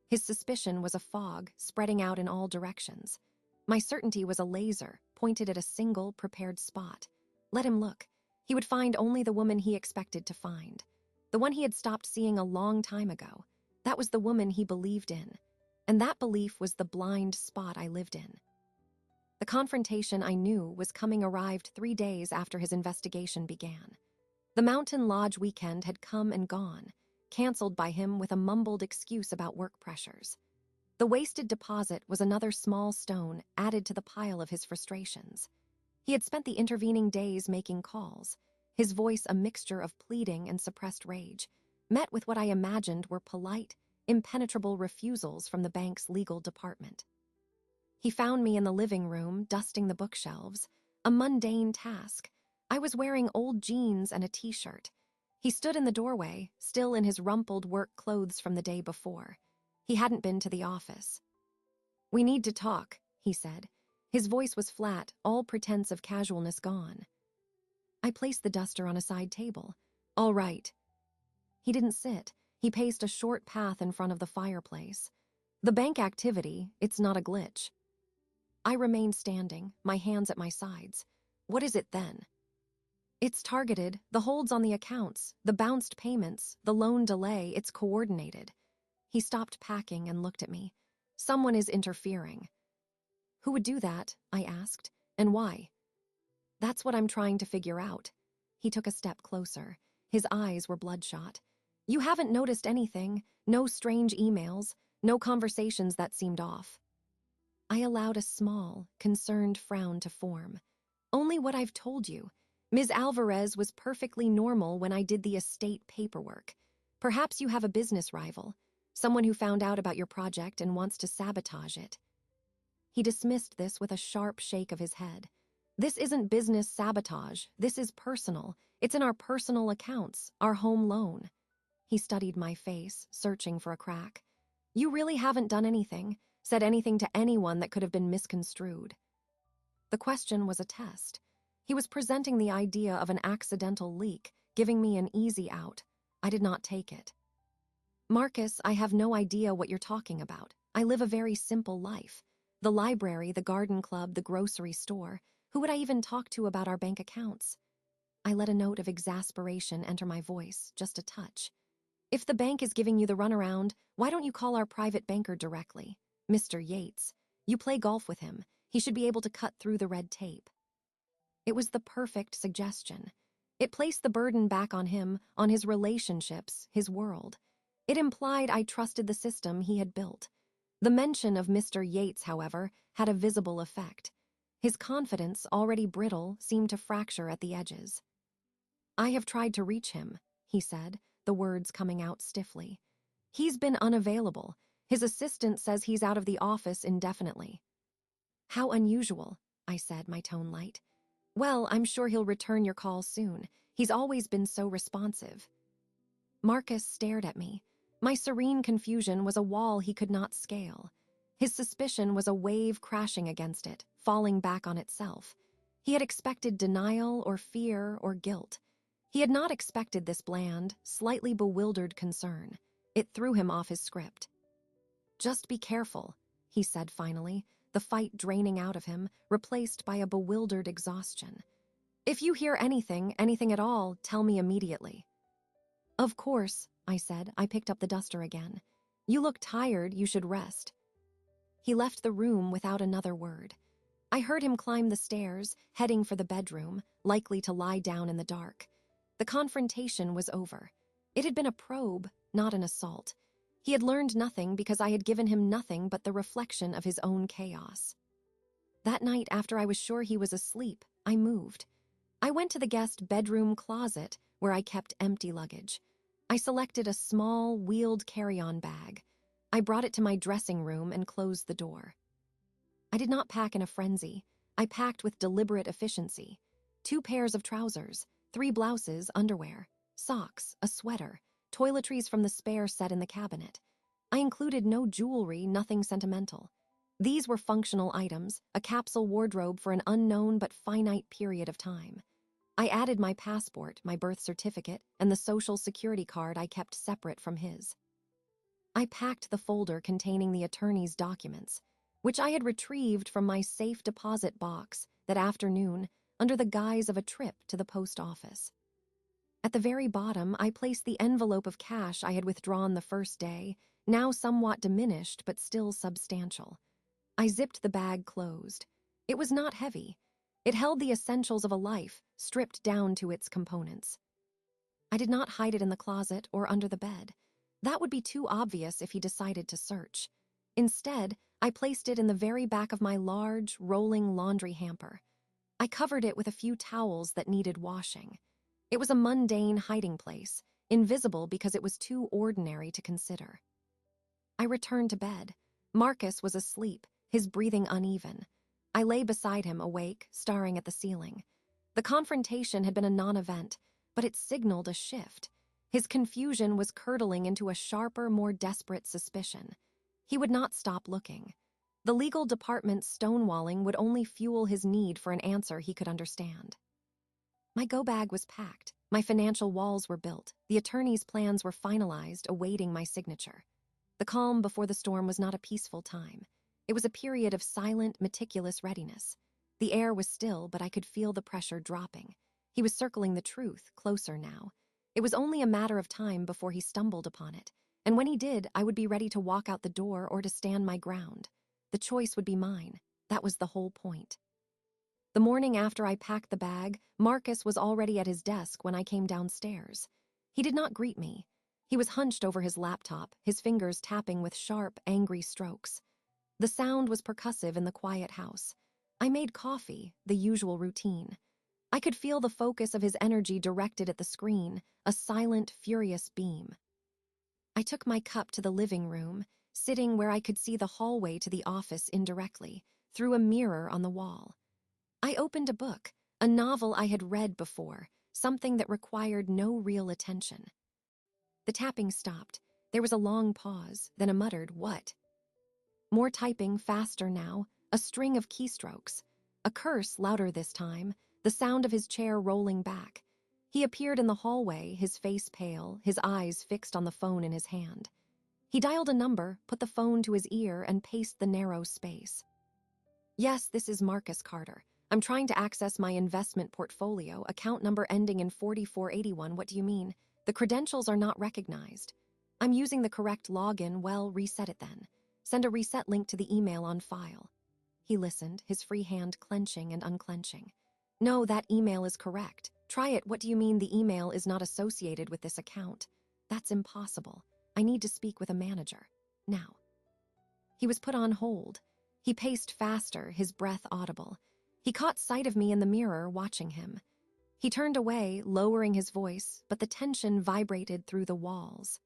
His suspicion was a fog, spreading out in all directions. My certainty was a laser, pointed at a single, prepared spot. Let him look. He would find only the woman he expected to find. The one he had stopped seeing a long time ago. That was the woman he believed in. And that belief was the blind spot I lived in. The confrontation I knew was coming arrived 3 days after his investigation began. The Mountain Lodge weekend had come and gone, canceled by him with a mumbled excuse about work pressures. The wasted deposit was another small stone added to the pile of his frustrations. He had spent the intervening days making calls, his voice a mixture of pleading and suppressed rage, met with what I imagined were polite, impenetrable refusals from the bank's legal department. He found me in the living room, dusting the bookshelves, a mundane task. I was wearing old jeans and a t-shirt. He stood in the doorway, still in his rumpled work clothes from the day before. He hadn't been to the office. "We need to talk," he said. His voice was flat, all pretense of casualness gone. I placed the duster on a side table. "All right." He didn't sit. He paced a short path in front of the fireplace. "The bank activity, it's not a glitch." I remained standing, my hands at my sides. "What is it then?" "It's targeted, the holds on the accounts, the bounced payments, the loan delay, it's coordinated." He stopped packing and looked at me. "Someone is interfering." "Who would do that?" I asked. "And why?" "That's what I'm trying to figure out." He took a step closer. His eyes were bloodshot. "You haven't noticed anything, no strange emails, no conversations that seemed off." I allowed a small, concerned frown to form. "Only what I've told you. Ms. Alvarez was perfectly normal when I did the estate paperwork. Perhaps you have a business rival. Someone who found out about your project and wants to sabotage it. He dismissed this with a sharp shake of his head. This isn't business sabotage. This is personal. It's in our personal accounts, our home loan. He studied my face, searching for a crack. You really haven't done anything, said anything to anyone that could have been misconstrued. The question was a test. He was presenting the idea of an accidental leak, giving me an easy out. I did not take it. Marcus, I have no idea what you're talking about. I live a very simple life. The library, the garden club, the grocery store. Who would I even talk to about our bank accounts? I let a note of exasperation enter my voice, just a touch. If the bank is giving you the runaround, why don't you call our private banker directly? Mr. Yates. You play golf with him. He should be able to cut through the red tape. It was the perfect suggestion. It placed the burden back on him, on his relationships, his world. It implied I trusted the system he had built. The mention of Mr. Yates, however, had a visible effect. His confidence, already brittle, seemed to fracture at the edges. I have tried to reach him, he said, the words coming out stiffly. He's been unavailable. His assistant says he's out of the office indefinitely. How unusual, I said, my tone light. Well, I'm sure he'll return your call soon. He's always been so responsive. Marcus stared at me. My serene confusion was a wall he could not scale. His suspicion was a wave crashing against it, falling back on itself. He had expected denial or fear or guilt. He had not expected this bland, slightly bewildered concern. It threw him off his script. Just be careful, he said finally, the fight draining out of him, replaced by a bewildered exhaustion. If you hear anything at all, tell me immediately. Of course, I said. I picked up the duster again. You look tired, you should rest. He left the room without another word. I heard him climb the stairs, heading for the bedroom, likely to lie down in the dark. The confrontation was over. It had been a probe, not an assault. He had learned nothing because I had given him nothing but the reflection of his own chaos. That night, after I was sure he was asleep, I moved. I went to the guest bedroom closet where I kept empty luggage. I selected a small, wheeled carry-on bag. I brought it to my dressing room and closed the door. I did not pack in a frenzy. I packed with deliberate efficiency. 2 pairs of trousers, 3 blouses, underwear, socks, a sweater, toiletries from the spare set in the cabinet. I included no jewelry, nothing sentimental. These were functional items, a capsule wardrobe for an unknown but finite period of time. I added my passport, my birth certificate, and the social security card I kept separate from his. I packed the folder containing the attorney's documents, which I had retrieved from my safe deposit box that afternoon under the guise of a trip to the post office. At the very bottom, I placed the envelope of cash I had withdrawn the first day, now somewhat diminished but still substantial. I zipped the bag closed. It was not heavy. It held the essentials of a life, stripped down to its components. I did not hide it in the closet or under the bed. That would be too obvious if he decided to search. Instead, I placed it in the very back of my large, rolling laundry hamper. I covered it with a few towels that needed washing. It was a mundane hiding place, invisible because it was too ordinary to consider. I returned to bed. Marcus was asleep, his breathing uneven. I lay beside him, awake, staring at the ceiling. The confrontation had been a non-event, but it signaled a shift. His confusion was curdling into a sharper, more desperate suspicion. He would not stop looking. The legal department's stonewalling would only fuel his need for an answer he could understand. My go-bag was packed. My financial walls were built. The attorney's plans were finalized, awaiting my signature. The calm before the storm was not a peaceful time. It was a period of silent, meticulous readiness. The air was still, but I could feel the pressure dropping. He was circling the truth, closer now. It was only a matter of time before he stumbled upon it, and when he did, I would be ready to walk out the door or to stand my ground. The choice would be mine. That was the whole point. The morning after I packed the bag, Marcus was already at his desk when I came downstairs. He did not greet me. He was hunched over his laptop, his fingers tapping with sharp, angry strokes. The sound was percussive in the quiet house. I made coffee, the usual routine. I could feel the focus of his energy directed at the screen, a silent, furious beam. I took my cup to the living room, sitting where I could see the hallway to the office indirectly, through a mirror on the wall. I opened a book, a novel I had read before, something that required no real attention. The tapping stopped. There was a long pause, then a muttered, "What?" More typing, faster now, a string of keystrokes. A curse, louder this time, the sound of his chair rolling back. He appeared in the hallway, his face pale, his eyes fixed on the phone in his hand. He dialed a number, put the phone to his ear, and paced the narrow space. "Yes, this is Marcus Carter. I'm trying to access my investment portfolio, account number ending in 4481. What do you mean? The credentials are not recognized. I'm using the correct login. Well, reset it then. Send a reset link to the email on file." He listened, his free hand clenching and unclenching. "No, that email is correct. Try it. What do you mean the email is not associated with this account? That's impossible. I need to speak with a manager. Now." He was put on hold. He paced faster, his breath audible. He caught sight of me in the mirror, watching him. He turned away, lowering his voice, but the tension vibrated through the walls.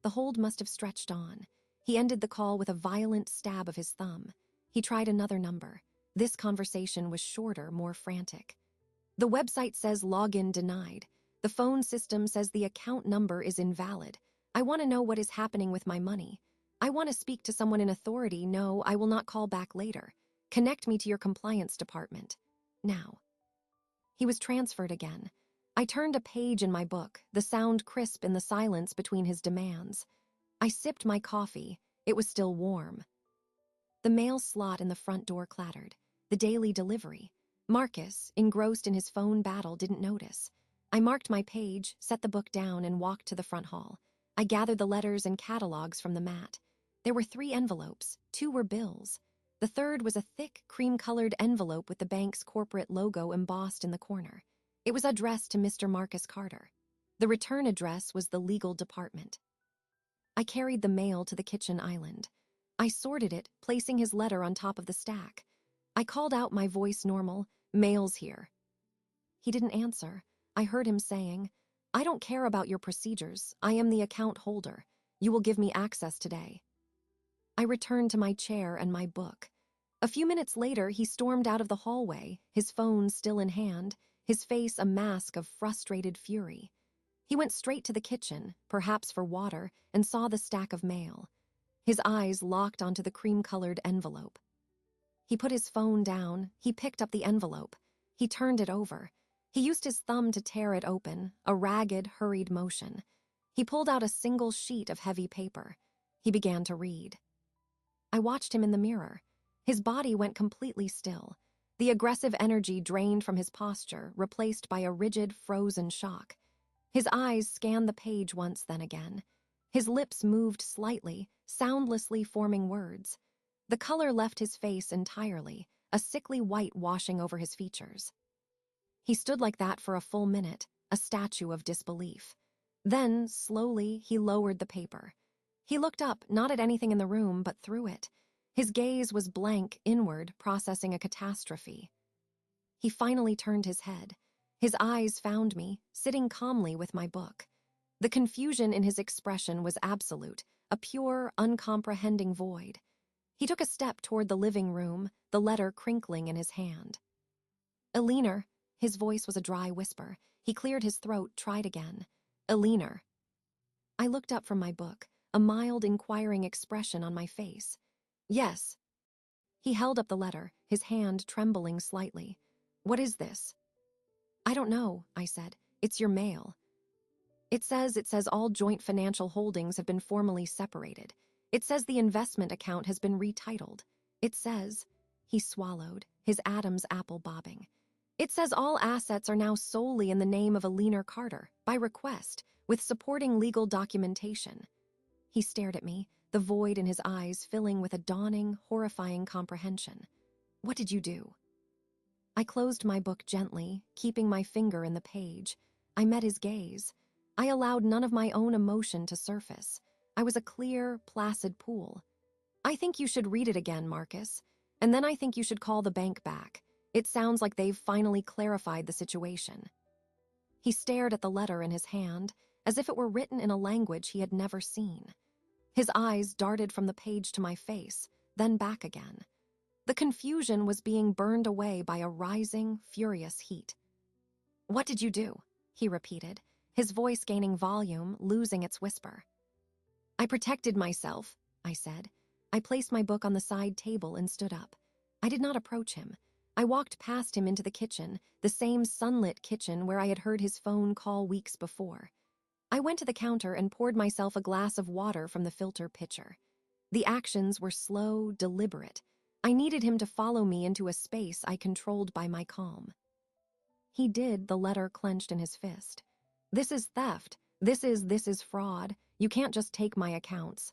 The hold must have stretched on. He ended the call with a violent stab of his thumb. He tried another number. This conversation was shorter, more frantic. "The website says login denied. The phone system says the account number is invalid. I want to know what is happening with my money. I want to speak to someone in authority. No, I will not call back later. Connect me to your compliance department. Now." He was transferred again. I turned a page in my book, the sound crisp in the silence between his demands. I sipped my coffee. It was still warm. The mail slot in the front door clattered. The daily delivery. Marcus, engrossed in his phone battle, didn't notice. I marked my page, set the book down, and walked to the front hall. I gathered the letters and catalogs from the mat. There were 3 envelopes. 2 were bills. The third was a thick, cream-colored envelope with the bank's corporate logo embossed in the corner. It was addressed to Mr. Marcus Carter. The return address was the legal department. I carried the mail to the kitchen island. I sorted it, placing his letter on top of the stack. I called out, my voice normal, "Mail's here." He didn't answer. I heard him saying, "I don't care about your procedures. I am the account holder. You will give me access today." I returned to my chair and my book. A few minutes later, he stormed out of the hallway, his phone still in hand, his face a mask of frustrated fury. He went straight to the kitchen, perhaps for water, and saw the stack of mail. His eyes locked onto the cream-colored envelope. He put his phone down. He picked up the envelope. He turned it over. He used his thumb to tear it open, a ragged, hurried motion. He pulled out a single sheet of heavy paper. He began to read. I watched him in the mirror. His body went completely still. The aggressive energy drained from his posture, replaced by a rigid, frozen shock. His eyes scanned the page once, then again. His lips moved slightly, soundlessly forming words. The color left his face entirely, a sickly white washing over his features. He stood like that for a full minute, a statue of disbelief. Then, slowly, he lowered the paper. He looked up, not at anything in the room, but through it. His gaze was blank, inward, processing a catastrophe. He finally turned his head. His eyes found me, sitting calmly with my book. The confusion in his expression was absolute, a pure, uncomprehending void. He took a step toward the living room, the letter crinkling in his hand. "Eleanor," his voice was a dry whisper. He cleared his throat, tried again. "Eleanor." I looked up from my book, a mild, inquiring expression on my face. "Yes." He held up the letter, his hand trembling slightly. "What is this?" "I don't know," I said. "It's your mail. It says all joint financial holdings have been formally separated. It says the investment account has been retitled. It says," he swallowed, his Adam's apple bobbing. "It says all assets are now solely in the name of Eleanor Carter, by request, with supporting legal documentation." He stared at me, the void in his eyes filling with a dawning, horrifying comprehension. "What did you do?" I closed my book gently, keeping my finger in the page. I met his gaze. I allowed none of my own emotion to surface. I was a clear, placid pool. "I think you should read it again, Marcus. And then I think you should call the bank back. It sounds like they've finally clarified the situation." He stared at the letter in his hand, as if it were written in a language he had never seen. His eyes darted from the page to my face, then back again. The confusion was being burned away by a rising, furious heat. "What did you do?" he repeated, his voice gaining volume, losing its whisper. "I protected myself," I said. I placed my book on the side table and stood up. I did not approach him. I walked past him into the kitchen, the same sunlit kitchen where I had heard his phone call weeks before. I went to the counter and poured myself a glass of water from the filter pitcher. The actions were slow, deliberate. I needed him to follow me into a space I controlled by my calm. He did, the letter clenched in his fist. "This is theft. This is fraud. You can't just take my accounts."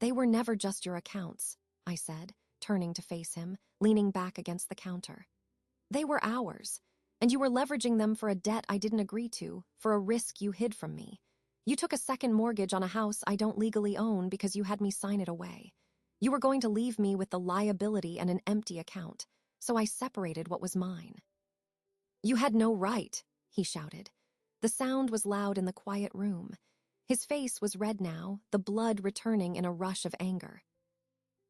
"They were never just your accounts," I said, turning to face him, leaning back against the counter. "They were ours, and you were leveraging them for a debt I didn't agree to, for a risk you hid from me. You took a second mortgage on a house I don't legally own because you had me sign it away. You were going to leave me with the liability and an empty account, so I separated what was mine." "You had no right," he shouted. The sound was loud in the quiet room. His face was red now, the blood returning in a rush of anger.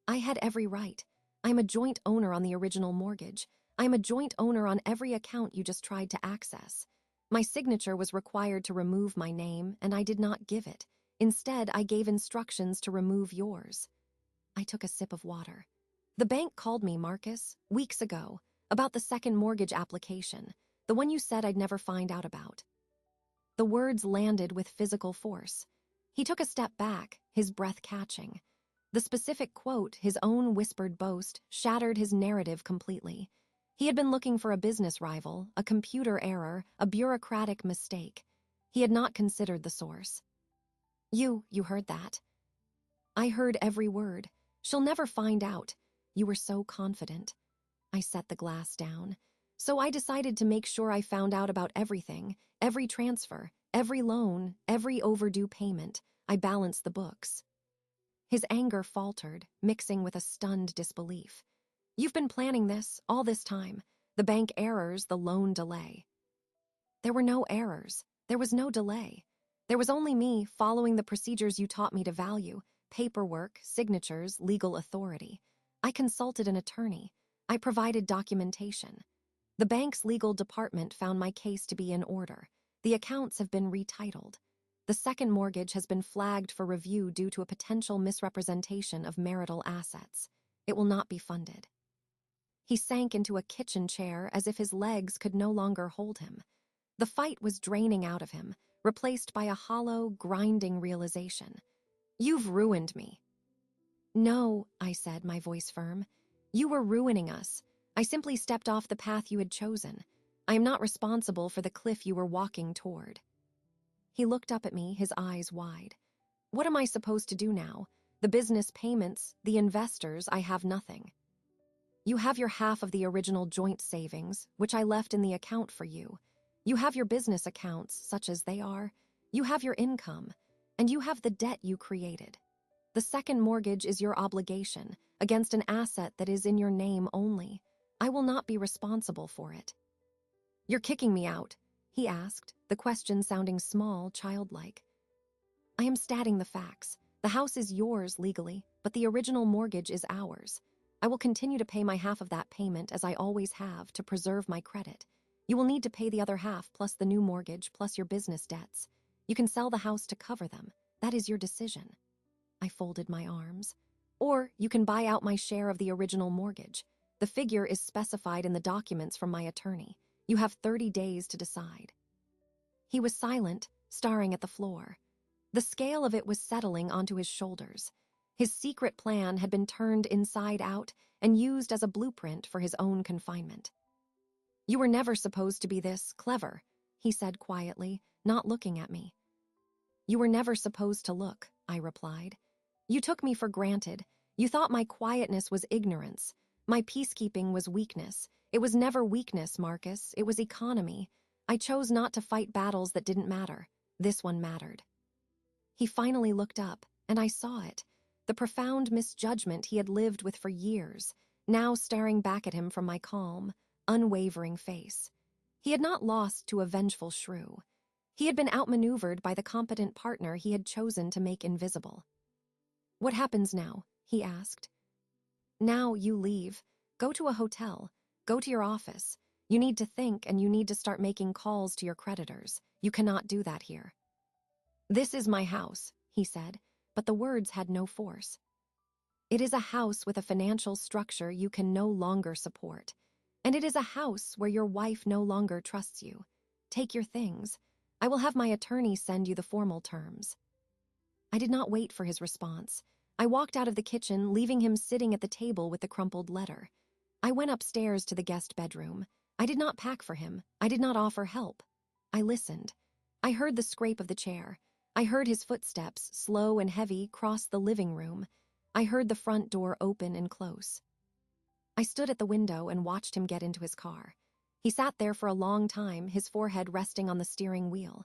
"I had every right. I'm a joint owner on the original mortgage. I'm a joint owner on every account you just tried to access. My signature was required to remove my name, and I did not give it. Instead, I gave instructions to remove yours." I took a sip of water. "The bank called me, Marcus, weeks ago, about the second mortgage application, the one you said I'd never find out about." The words landed with physical force. He took a step back, his breath catching. The specific quote, his own whispered boast, shattered his narrative completely. He had been looking for a business rival, a computer error, a bureaucratic mistake. He had not considered the source. You heard that?" "I heard every word. She'll never find out. You were so confident." I set the glass down. "So I decided to make sure I found out about everything, every transfer, every loan, every overdue payment. I balanced the books." His anger faltered, mixing with a stunned disbelief. "You've been planning this, all this time. The bank errors, the loan delay." "There were no errors. There was no delay. There was only me following the procedures you taught me to value: paperwork, signatures, legal authority. I consulted an attorney. I provided documentation. The bank's legal department found my case to be in order. The accounts have been retitled. The second mortgage has been flagged for review due to a potential misrepresentation of marital assets. It will not be funded." He sank into a kitchen chair as if his legs could no longer hold him. The fight was draining out of him, replaced by a hollow, grinding realization. "You've ruined me." "No," I said, my voice firm. "You were ruining us. I simply stepped off the path you had chosen. I am not responsible for the cliff you were walking toward." He looked up at me, his eyes wide. "What am I supposed to do now? The business payments, the investors, I have nothing." "You have your half of the original joint savings, which I left in the account for you. You have your business accounts, such as they are. You have your income. And you have the debt you created. The second mortgage is your obligation against an asset that is in your name only. I will not be responsible for it." "You're kicking me out?" he asked, the question sounding small, childlike. "I am stating the facts. The house is yours legally, but the original mortgage is ours. I will continue to pay my half of that payment as I always have to preserve my credit. You will need to pay the other half plus the new mortgage plus your business debts. You can sell the house to cover them. That is your decision." I folded my arms. "Or you can buy out my share of the original mortgage. The figure is specified in the documents from my attorney. You have 30 days to decide." He was silent, staring at the floor. The scale of it was settling onto his shoulders. His secret plan had been turned inside out and used as a blueprint for his own confinement. "You were never supposed to be this clever," he said quietly, not looking at me. "You were never supposed to look," I replied. "You took me for granted. You thought my quietness was ignorance. My peacekeeping was weakness. It was never weakness, Marcus. It was economy. I chose not to fight battles that didn't matter. This one mattered." He finally looked up, and I saw it. The profound misjudgment he had lived with for years, now staring back at him from my calm, unwavering face. He had not lost to a vengeful shrew. He had been outmaneuvered by the competent partner he had chosen to make invisible. "What happens now?" he asked. "Now you leave. Go to a hotel. Go to your office. You need to think and you need to start making calls to your creditors. You cannot do that here." "This is my house," he said, but the words had no force. "It is a house with a financial structure you can no longer support. And it is a house where your wife no longer trusts you. Take your things. I will have my attorney send you the formal terms." I did not wait for his response. I walked out of the kitchen, leaving him sitting at the table with the crumpled letter. I went upstairs to the guest bedroom. I did not pack for him. I did not offer help. I listened. I heard the scrape of the chair. I heard his footsteps, slow and heavy, cross the living room. I heard the front door open and close. I stood at the window and watched him get into his car. He sat there for a long time, his forehead resting on the steering wheel.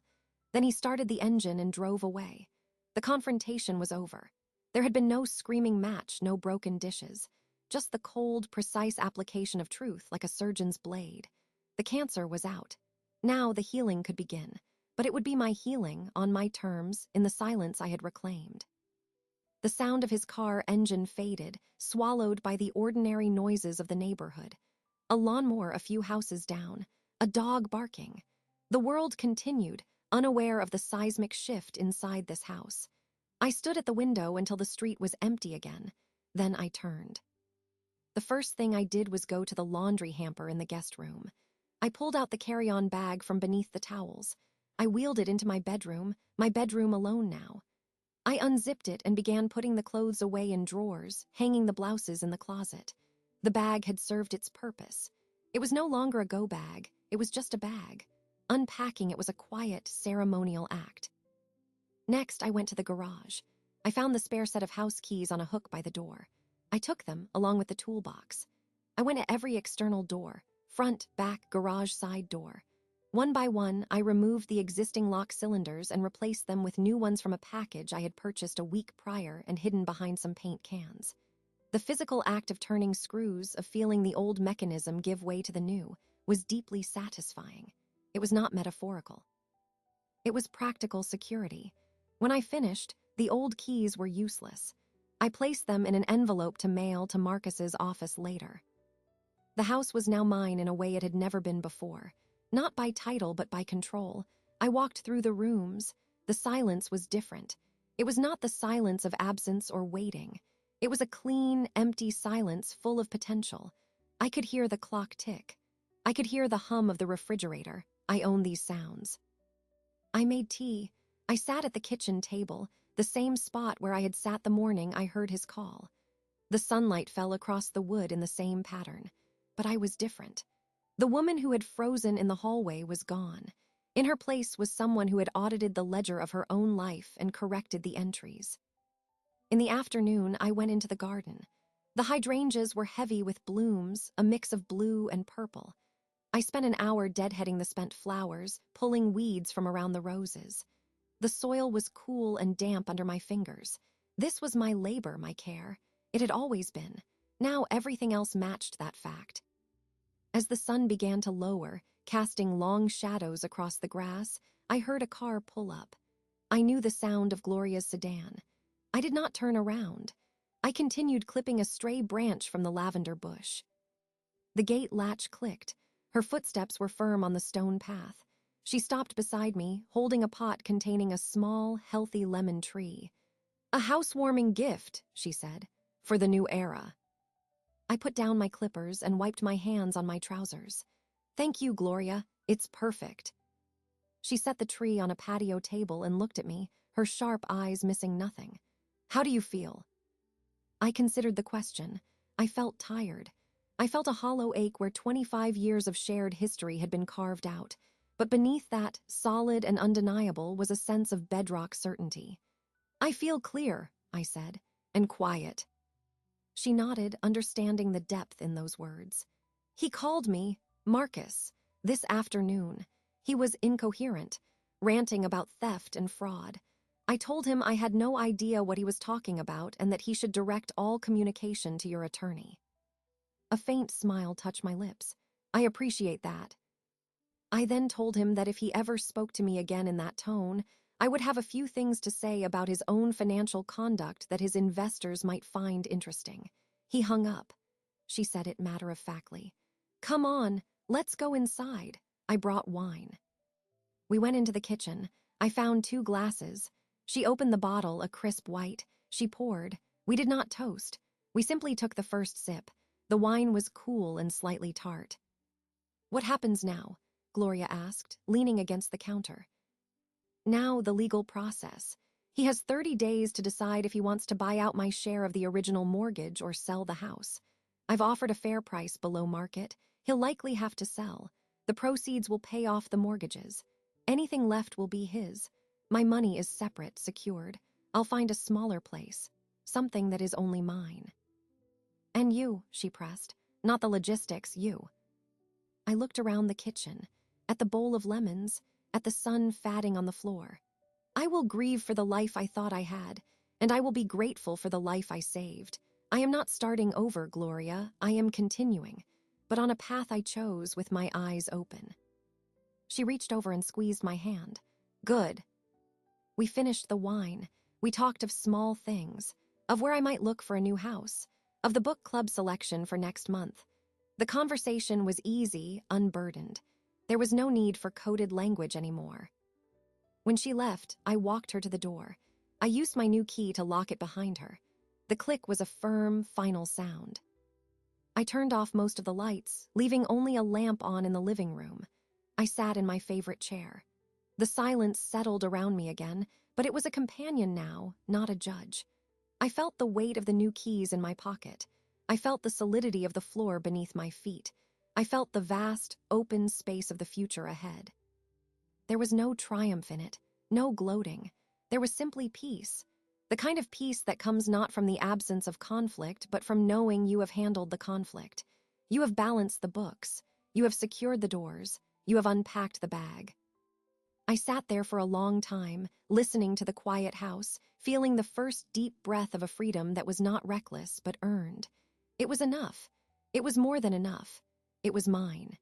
Then he started the engine and drove away. The confrontation was over. There had been no screaming match, no broken dishes. Just the cold, precise application of truth like a surgeon's blade. The cancer was out. Now the healing could begin. But it would be my healing, on my terms, in the silence I had reclaimed. The sound of his car engine faded, swallowed by the ordinary noises of the neighborhood. A lawnmower a few houses down, a dog barking. The world continued, unaware of the seismic shift inside this house. I stood at the window until the street was empty again. Then I turned. The first thing I did was go to the laundry hamper in the guest room. I pulled out the carry-on bag from beneath the towels. I wheeled it into my bedroom alone now. I unzipped it and began putting the clothes away in drawers, hanging the blouses in the closet. The bag had served its purpose. It was no longer a go bag, it was just a bag. Unpacking it was a quiet, ceremonial act. Next, I went to the garage. I found the spare set of house keys on a hook by the door. I took them, along with the toolbox. I went at every external door, front, back, garage, side door. One by one, I removed the existing lock cylinders and replaced them with new ones from a package I had purchased a week prior and hidden behind some paint cans. The physical act of turning screws, of feeling the old mechanism give way to the new, was deeply satisfying. It was not metaphorical. It was practical security. When I finished, the old keys were useless. I placed them in an envelope to mail to Marcus's office later. The house was now mine in a way it had never been before. Not by title, but by control. I walked through the rooms. The silence was different. It was not the silence of absence or waiting. It was a clean, empty silence full of potential. I could hear the clock tick. I could hear the hum of the refrigerator. I own these sounds. I made tea. I sat at the kitchen table, the same spot where I had sat the morning I heard his call. The sunlight fell across the wood in the same pattern. But I was different. The woman who had frozen in the hallway was gone. In her place was someone who had audited the ledger of her own life and corrected the entries. In the afternoon, I went into the garden. The hydrangeas were heavy with blooms, a mix of blue and purple. I spent an hour deadheading the spent flowers, pulling weeds from around the roses. The soil was cool and damp under my fingers. This was my labor, my care. It had always been. Now everything else matched that fact. As the sun began to lower, casting long shadows across the grass, I heard a car pull up. I knew the sound of Gloria's sedan. I did not turn around. I continued clipping a stray branch from the lavender bush. The gate latch clicked. Her footsteps were firm on the stone path. She stopped beside me, holding a pot containing a small, healthy lemon tree. "A housewarming gift," she said, "for the new era." I put down my clippers and wiped my hands on my trousers. "Thank you, Gloria. It's perfect." She set the tree on a patio table and looked at me, her sharp eyes missing nothing. "How do you feel?" I considered the question. I felt tired. I felt a hollow ache where 25 years of shared history had been carved out. But beneath that, solid and undeniable, was a sense of bedrock certainty. "I feel clear," I said, "and quiet." She nodded, understanding the depth in those words. "He called me Marcus this afternoon. He was incoherent, ranting about theft and fraud. I told him I had no idea what he was talking about and that he should direct all communication to your attorney." A faint smile touched my lips. "I appreciate that." I then told him that if he ever spoke to me again in that tone, I would have a few things to say about his own financial conduct that his investors might find interesting. He hung up. She said it matter-of-factly. "Come on, let's go inside." I brought wine. We went into the kitchen. I found 2 glasses. She opened the bottle, a crisp white. She poured. We did not toast. We simply took the first sip. The wine was cool and slightly tart. "What happens now?" Gloria asked, leaning against the counter. "Now the legal process. He has 30 days to decide if he wants to buy out my share of the original mortgage or sell the house. I've offered a fair price below market. He'll likely have to sell. The proceeds will pay off the mortgages. Anything left will be his. My money is separate, secured. I'll find a smaller place, something that is only mine." "And you," she pressed. "Not the logistics, you." I looked around the kitchen, at the bowl of lemons, at the sun fatting on the floor. "I will grieve for the life I thought I had, and I will be grateful for the life I saved. I am not starting over, Gloria. I am continuing, but on a path I chose with my eyes open." She reached over and squeezed my hand. "Good." We finished the wine. We talked of small things, of where I might look for a new house, of the book club selection for next month. The conversation was easy, unburdened. There was no need for coded language anymore. When she left, I walked her to the door. I used my new key to lock it behind her. The click was a firm, final sound. I turned off most of the lights, leaving only a lamp on in the living room. I sat in my favorite chair. The silence settled around me again, but it was a companion now, not a judge. I felt the weight of the new keys in my pocket. I felt the solidity of the floor beneath my feet. I felt the vast, open space of the future ahead. There was no triumph in it, no gloating. There was simply peace. The kind of peace that comes not from the absence of conflict, but from knowing you have handled the conflict. You have balanced the books. You have secured the doors. You have unpacked the bag. I sat there for a long time, listening to the quiet house, feeling the first deep breath of a freedom that was not reckless but earned. It was enough. It was more than enough. It was mine.